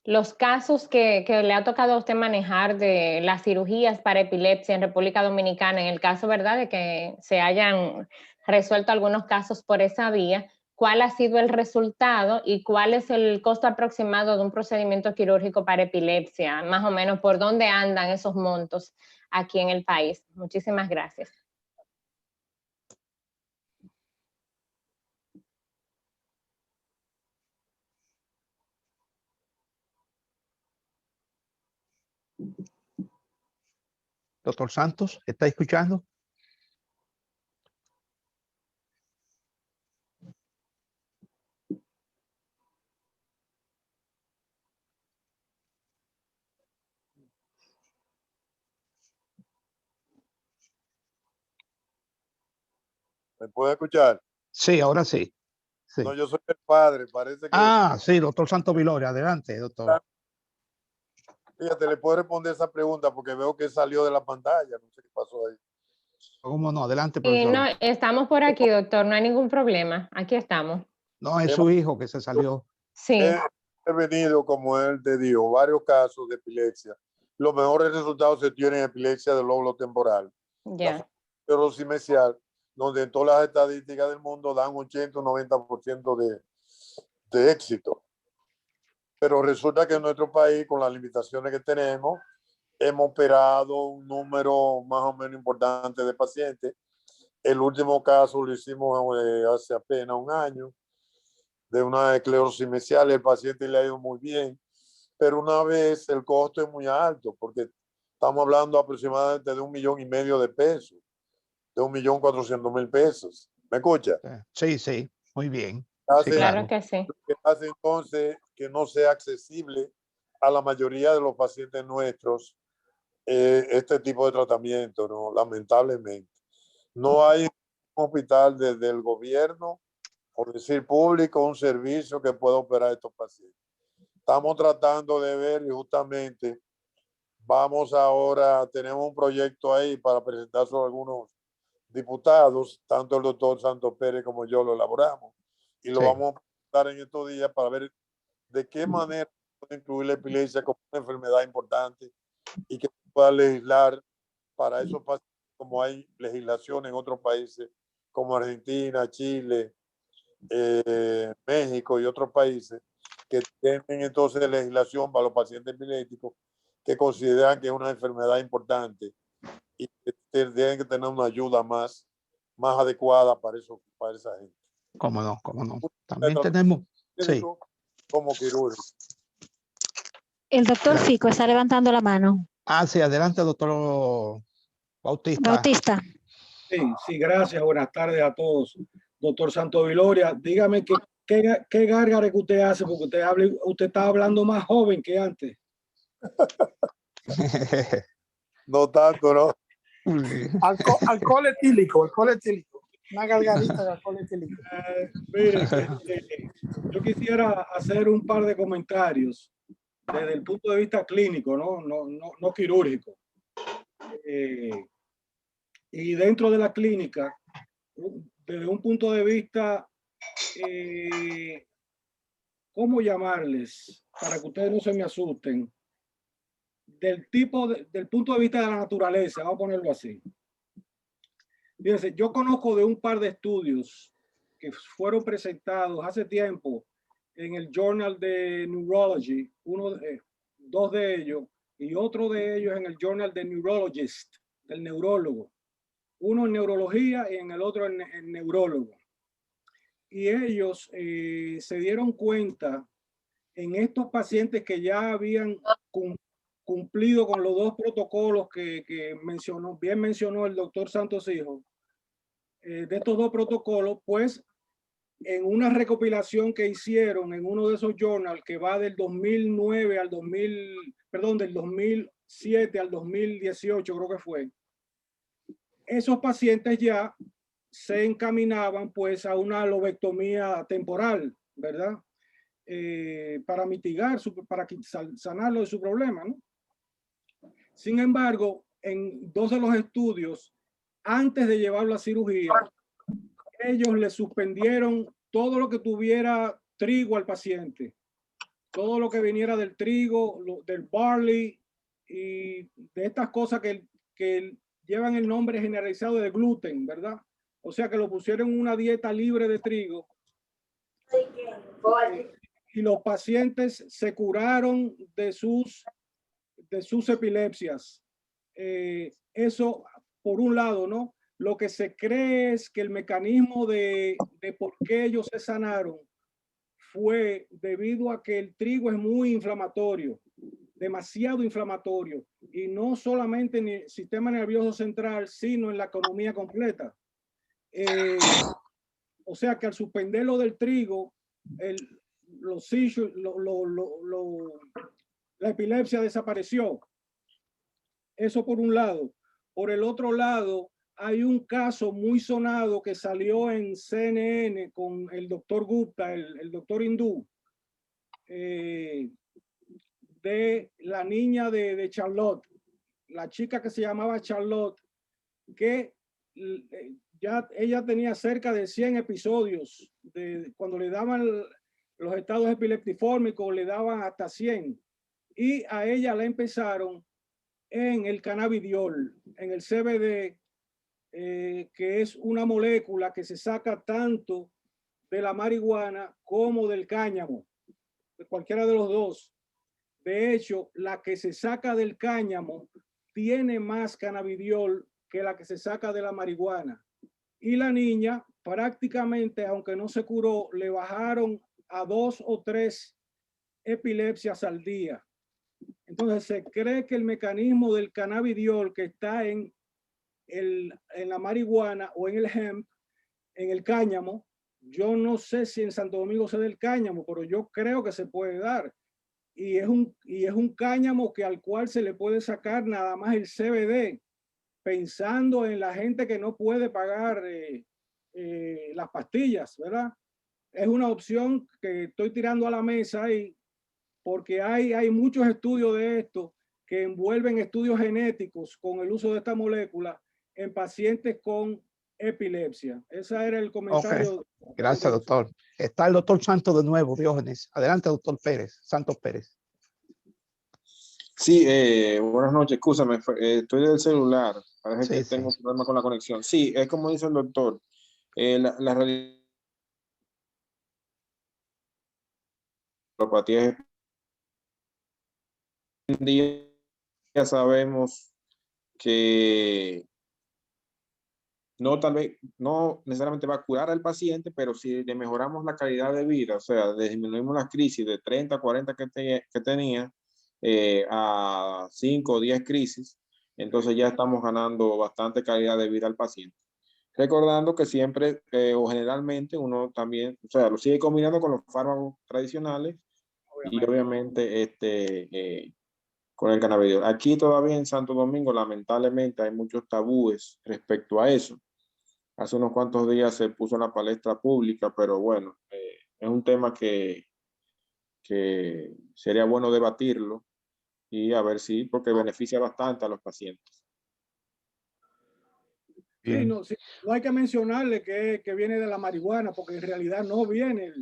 Los casos que le ha tocado a usted manejar de las cirugías para epilepsia en República Dominicana, en el caso, ¿verdad?, de que se hayan resuelto algunos casos por esa vía, ¿cuál ha sido el resultado y cuál es el costo aproximado de un procedimiento quirúrgico para epilepsia? Más o menos, ¿por dónde andan esos montos aquí en el país? Muchísimas gracias. Doctor Santos, ¿está escuchando? ¿Me puede escuchar? Sí, ahora sí. Sí. No, yo soy el padre, parece que... Ah, sí, doctor Santos Viloria, adelante, doctor. Fíjate, le puedo responder esa pregunta porque veo que salió de la pantalla, no sé qué pasó ahí. ¿Cómo no? Adelante, profesor. No, estamos por aquí, doctor, no hay ningún problema. Aquí estamos. No, es su hijo que se salió. Sí. He venido, como él te dijo, varios casos de epilepsia. Los mejores resultados se tienen en epilepsia del lóbulo temporal. Ya. La esclerosis mesial, donde en todas las estadísticas del mundo dan 80 o 90% de éxito. Pero resulta que en nuestro país, con las limitaciones que tenemos, hemos operado un número más o menos importante de pacientes. El último caso lo hicimos hace apenas un año, de una esclerosis mesial. El paciente le ha ido muy bien, pero una vez el costo es muy alto, porque estamos hablando aproximadamente de 1,5 millones de pesos, de 1,400,000 pesos. ¿Me escucha? Sí, sí, muy bien. Hace, Sí, Claro que sí. que hace entonces que no sea accesible a la mayoría de los pacientes nuestros este tipo de tratamiento, ¿no? Lamentablemente. No hay un hospital desde el gobierno, por decir público, un servicio que pueda operar a estos pacientes. Estamos tratando de ver y justamente vamos ahora, tenemos un proyecto ahí para presentárselo a algunos diputados, tanto el doctor Santos Pérez como yo lo elaboramos y lo vamos a presentar en estos días para ver de qué manera puede incluir la epilepsia como una enfermedad importante y que pueda legislar para esos pacientes, como hay legislación en otros países como Argentina, Chile, México y otros países que tienen entonces legislación para los pacientes epilépticos que consideran que es una enfermedad importante y que tienen que tener una ayuda más adecuada para esa gente. Cómo no, cómo no. También tenemos, sí. Como quirúrgico. El doctor Fico está levantando la mano. Ah, sí, adelante, doctor Bautista. Sí, gracias. Buenas tardes a todos. Doctor Santos Viloria, dígame qué gárgara que usted hace, porque usted está hablando más joven que antes. No tanto, ¿no? Alcohol etílico. Una gargarita de alcohol etílico. Mire, yo quisiera hacer un par de comentarios desde el punto de vista clínico, no quirúrgico. Y dentro de la clínica, desde un punto de vista, ¿cómo llamarles? Para que ustedes no se me asusten. Del punto de vista de la naturaleza, vamos a ponerlo así. Fíjense, yo conozco de un par de estudios que fueron presentados hace tiempo en el Journal de Neurology, dos de ellos, y otro de ellos en el Journal de Neurologist, del neurólogo. Uno en neurología y en el otro en neurólogo. Y ellos se dieron cuenta en estos pacientes que ya habían cumplido con los dos protocolos que bien mencionó el doctor Santos Hijo, de estos dos protocolos, pues en una recopilación que hicieron en uno de esos journals que va del 2009 al del 2007 al 2018, creo que fue, esos pacientes ya se encaminaban pues a una lobectomía temporal, ¿verdad? Para mitigar, para sanarlo de su problema, ¿no? Sin embargo, en dos de los estudios, antes de llevarlo a cirugía, ellos le suspendieron todo lo que tuviera trigo al paciente. todo lo que viniera del trigo, del barley y de estas cosas que llevan el nombre generalizado de gluten, ¿verdad? O sea que lo pusieron en una dieta libre de trigo. Y los pacientes se curaron de sus epilepsias. Eso por un lado, ¿no? Lo que se cree es que el mecanismo de por qué ellos se sanaron fue debido a que el trigo es muy inflamatorio, demasiado inflamatorio, y no solamente en el sistema nervioso central, sino en la economía completa. O sea que al suspenderlo del trigo, la epilepsia desapareció. Eso por un lado. Por el otro lado, hay un caso muy sonado que salió en CNN con el doctor Gupta, el doctor hindú, de la niña de Charlotte, la chica que se llamaba Charlotte, que ya ella tenía cerca de 100 episodios. Cuando le daban los estados epileptifórmicos, le daban hasta 100. Y a ella la empezaron en el cannabidiol, en el CBD, que es una molécula que se saca tanto de la marihuana como del cáñamo, de cualquiera de los dos. De hecho, la que se saca del cáñamo tiene más cannabidiol que la que se saca de la marihuana. Y la niña prácticamente, aunque no se curó, le bajaron a 2 o 3 epilepsias al día. Entonces se cree que el mecanismo del cannabidiol que está en la marihuana o en el hemp, en el cáñamo, yo no sé si en Santo Domingo se da el cáñamo, pero yo creo que se puede dar. Y es un cáñamo que al cual se le puede sacar nada más el CBD, pensando en la gente que no puede pagar las pastillas, ¿verdad? Es una opción que estoy tirando a la mesa y porque hay muchos estudios de esto que envuelven estudios genéticos con el uso de esta molécula en pacientes con epilepsia. Ese era el comentario. Okay. Gracias, doctor. Está el doctor Santos de nuevo, Diógenes. Adelante, doctor Pérez, Santos Pérez. Sí, buenas noches, escúchame, estoy del celular, parece que Sí. tengo un problema con la conexión. Sí, es como dice el doctor, la realidad es hoy en día ya sabemos que tal vez no necesariamente va a curar al paciente, pero si le mejoramos la calidad de vida, o sea, disminuimos las crisis de 30 a 40 que tenía a 5 o 10 crisis, entonces ya estamos ganando bastante calidad de vida al paciente. Recordando que siempre o generalmente uno también, o sea, lo sigue combinando con los fármacos tradicionales y obviamente con el cannabidiol. Aquí todavía en Santo Domingo, lamentablemente, hay muchos tabúes respecto a eso. Hace unos cuantos días se puso en la palestra pública, pero bueno, es un tema que sería bueno debatirlo y a ver si, porque beneficia bastante a los pacientes. Sí, no hay que mencionarle que viene de la marihuana, porque en realidad no viene.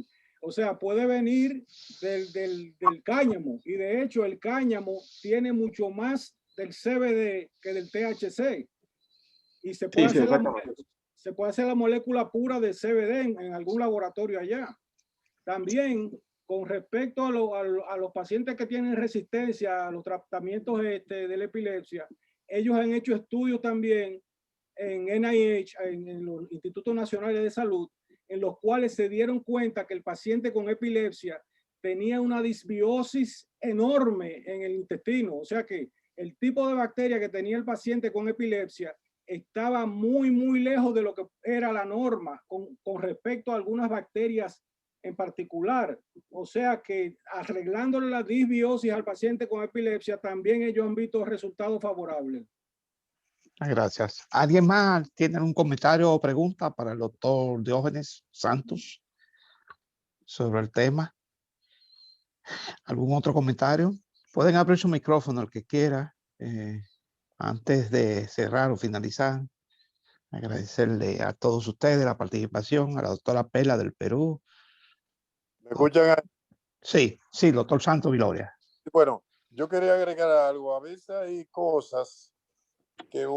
O sea, puede venir del cáñamo. Y de hecho, el cáñamo tiene mucho más del CBD que del THC. Y se puede, hacer la molécula pura de CBD en algún laboratorio allá. También, con respecto a los pacientes que tienen resistencia a los tratamientos de la epilepsia, ellos han hecho estudios también en NIH, en los Institutos Nacionales de Salud, en los cuales se dieron cuenta que el paciente con epilepsia tenía una disbiosis enorme en el intestino. O sea que el tipo de bacteria que tenía el paciente con epilepsia estaba muy, muy lejos de lo que era la norma con respecto a algunas bacterias en particular. O sea que arreglándole la disbiosis al paciente con epilepsia, también ellos han visto resultados favorables. Gracias. ¿Alguien más tiene un comentario o pregunta para el doctor Diógenes Santos sobre el tema? ¿Algún otro comentario? Pueden abrir su micrófono el que quiera antes de cerrar o finalizar. Agradecerle a todos ustedes la participación, a la doctora Pela del Perú. ¿Me escuchan? Sí, sí, doctor Santos Viloria. Bueno, yo quería agregar algo. A veces hay cosas que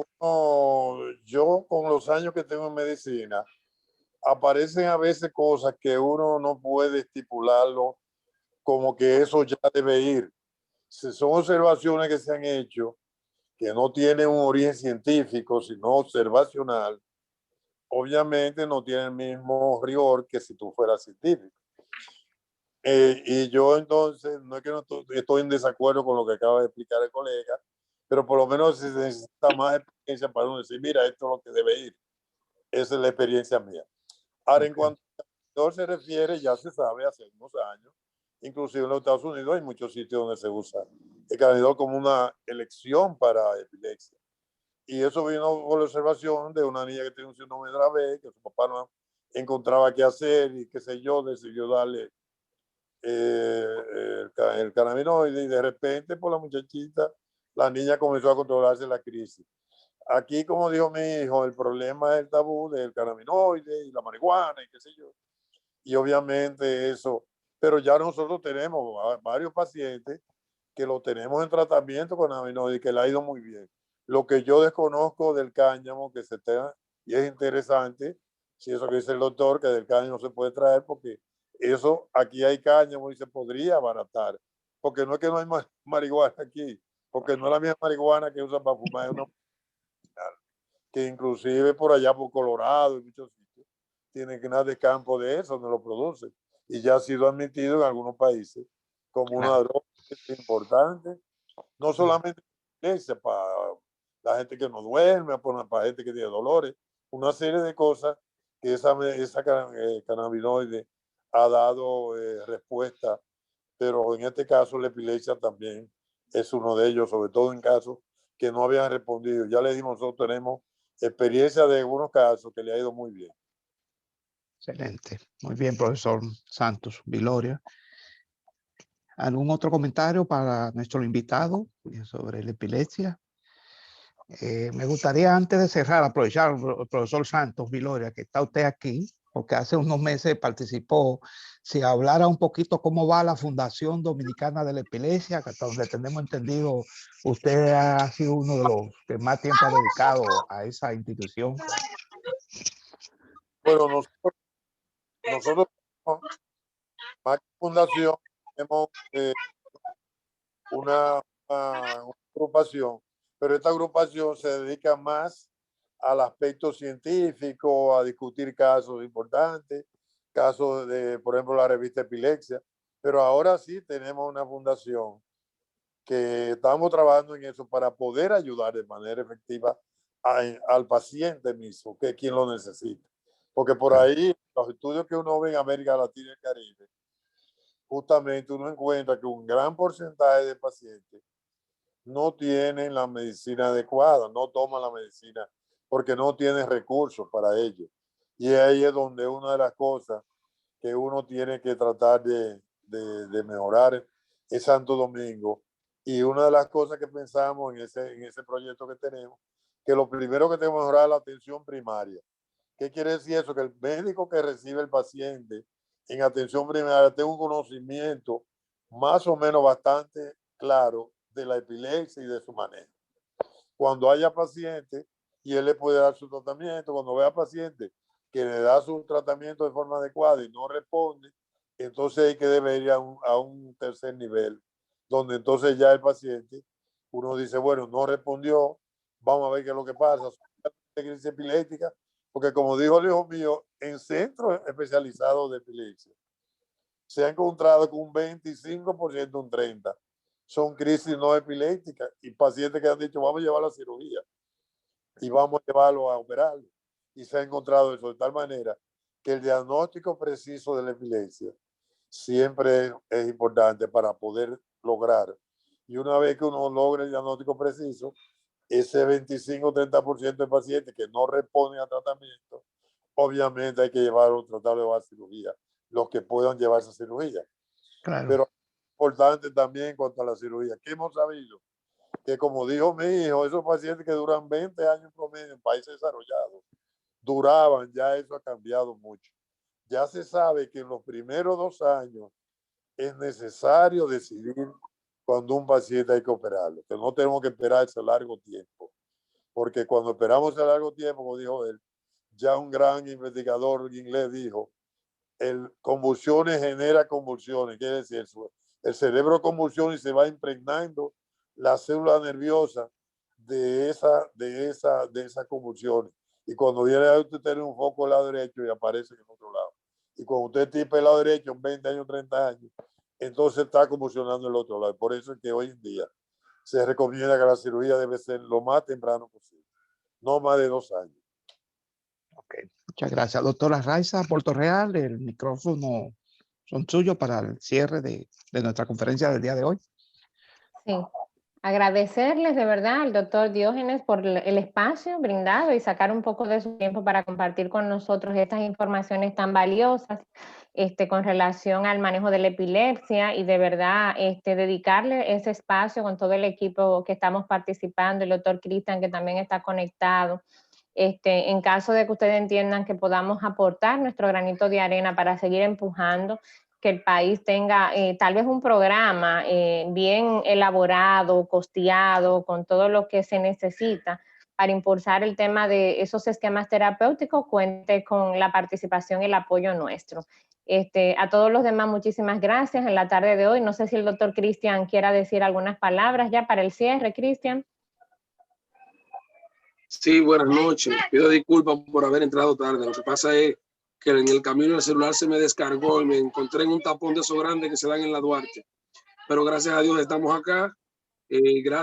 yo con los años que tengo en medicina, aparecen a veces cosas que uno no puede estipularlo como que eso ya debe ir. Si son observaciones que se han hecho, que no tienen un origen científico, sino observacional, obviamente no tienen el mismo rigor que si tú fueras científico. Y yo entonces, no es que no estoy en desacuerdo con lo que acaba de explicar el colega, pero por lo menos se necesita más experiencia para uno decir, mira, esto es lo que debe ir. Esa es la experiencia mía. Ahora, en cuanto a se refiere, ya se sabe hace unos años, inclusive en los Estados Unidos hay muchos sitios donde se usa el canabidol como una elección para epilepsia. Y eso vino por la observación de una niña que tiene un síndrome de Dravet, que su papá no encontraba qué hacer y qué sé yo, decidió darle el cannabinoide y de repente por la muchachita, la niña comenzó a controlarse la crisis. Aquí, como dijo mi hijo, el problema es el tabú del cannabinoide y la marihuana y qué sé yo. Y obviamente eso, pero ya nosotros tenemos varios pacientes que lo tenemos en tratamiento con cannabinoide y que le ha ido muy bien. Lo que yo desconozco del cáñamo, que se tenga, y es interesante, si eso que dice el doctor, que del cáñamo se puede traer, porque eso, aquí hay cáñamo y se podría abaratar, porque no es que no hay marihuana aquí, porque no es la misma marihuana que usan para fumar, es una que inclusive por allá por Colorado y muchos sitios tienen que nada de campo de eso, donde lo producen. Y ya ha sido admitido en algunos países como una droga importante, no solamente para la gente que no duerme, para gente que tiene dolores, una serie de cosas que esa cannabinoide ha dado respuesta, pero en este caso la epilepsia también es uno de ellos, sobre todo en casos que no habían respondido. Ya le dimos, nosotros tenemos experiencia de algunos casos que le ha ido muy bien. Excelente. Muy bien, profesor Santos Viloria. ¿Algún otro comentario para nuestro invitado sobre la epilepsia? Me gustaría, antes de cerrar, aprovechar el profesor Santos Viloria, que está usted aquí, porque hace unos meses participó, si hablara un poquito cómo va la Fundación Dominicana de la Epilepsia, que hasta donde tenemos entendido, usted ha sido uno de los que más tiempo ha dedicado a esa institución. Bueno, nosotros más que fundación, tenemos una agrupación, pero esta agrupación se dedica más al aspecto científico, a discutir casos importantes, casos de, por ejemplo, la revista Epilepsia, pero ahora sí tenemos una fundación que estamos trabajando en eso para poder ayudar de manera efectiva al paciente mismo, que es quien lo necesita. Porque por ahí, los estudios que uno ve en América Latina y el Caribe, justamente uno encuentra que un gran porcentaje de pacientes no tienen la medicina adecuada, no toman la medicina porque no tienen recursos para ello. Y ahí es donde una de las cosas que uno tiene que tratar de mejorar es Santo Domingo. Y una de las cosas que pensamos en ese proyecto que tenemos, que lo primero que tenemos que mejorar es la atención primaria. ¿Qué quiere decir eso? Que el médico que recibe el paciente en atención primaria tenga un conocimiento más o menos bastante claro de la epilepsia y de su manejo. Cuando haya paciente y él le puede dar su tratamiento, cuando vea paciente que le da su tratamiento de forma adecuada y no responde, entonces hay que debe ir a un tercer nivel, donde entonces ya el paciente, uno dice, bueno, no respondió, vamos a ver qué es lo que pasa, crisis epiléptica, porque como dijo el hijo mío, en centros especializados de epilepsia se ha encontrado con un 25%, un 30%. Son crisis no epilépticas y pacientes que han dicho, vamos a llevar a la cirugía y vamos a llevarlo a operarlo. Y se ha encontrado eso de tal manera que el diagnóstico preciso de la epilepsia siempre es importante para poder lograr. Y una vez que uno logra el diagnóstico preciso, ese 25-30% de pacientes que no responden a tratamiento, obviamente hay que llevarlo, tratar de llevar cirugía, los que puedan llevar esa cirugía. Claro. Pero es importante también en cuanto a la cirugía, que hemos sabido que, como dijo mi hijo, esos pacientes que duran 20 años promedio en países desarrollados, duraban, ya eso ha cambiado mucho. Ya se sabe que en los primeros 2 años es necesario decidir cuando un paciente hay que operarlo, que no tenemos que esperar ese largo tiempo, porque cuando esperamos ese largo tiempo, como dijo él, ya un gran investigador inglés dijo, convulsiones genera convulsiones, quiere decir, el cerebro convulsiona y se va impregnando la célula nerviosa de esas convulsiones. Y cuando viene a usted tener un foco al lado derecho y aparece en el otro lado. Y cuando usted tipa el lado derecho en 20 años, 30 años, entonces está convulsionando el otro lado. Por eso es que hoy en día se recomienda que la cirugía debe ser lo más temprano posible, no más de 2 años. Ok, muchas gracias. Doctora Raiza Puerto Real, el micrófono son suyos para el cierre de nuestra conferencia del día de hoy. Sí, agradecerles de verdad al doctor Diógenes por el espacio brindado y sacar un poco de su tiempo para compartir con nosotros estas informaciones tan valiosas con relación al manejo de la epilepsia y de verdad dedicarle ese espacio con todo el equipo que estamos participando, el doctor Cristian que también está conectado. En caso de que ustedes entiendan que podamos aportar nuestro granito de arena para seguir empujando, que el país tenga tal vez un programa bien elaborado, costeado, con todo lo que se necesita para impulsar el tema de esos esquemas terapéuticos, cuente con la participación y el apoyo nuestro. A todos los demás, muchísimas gracias en la tarde de hoy. No sé si el doctor Cristian quiera decir algunas palabras ya para el cierre, Cristian. Sí, buenas noches. Pido disculpas por haber entrado tarde. Lo que pasa es que en el camino el celular se me descargó y me encontré en un tapón de esos grandes que se dan en la Duarte. Pero gracias a Dios estamos acá. Gracias.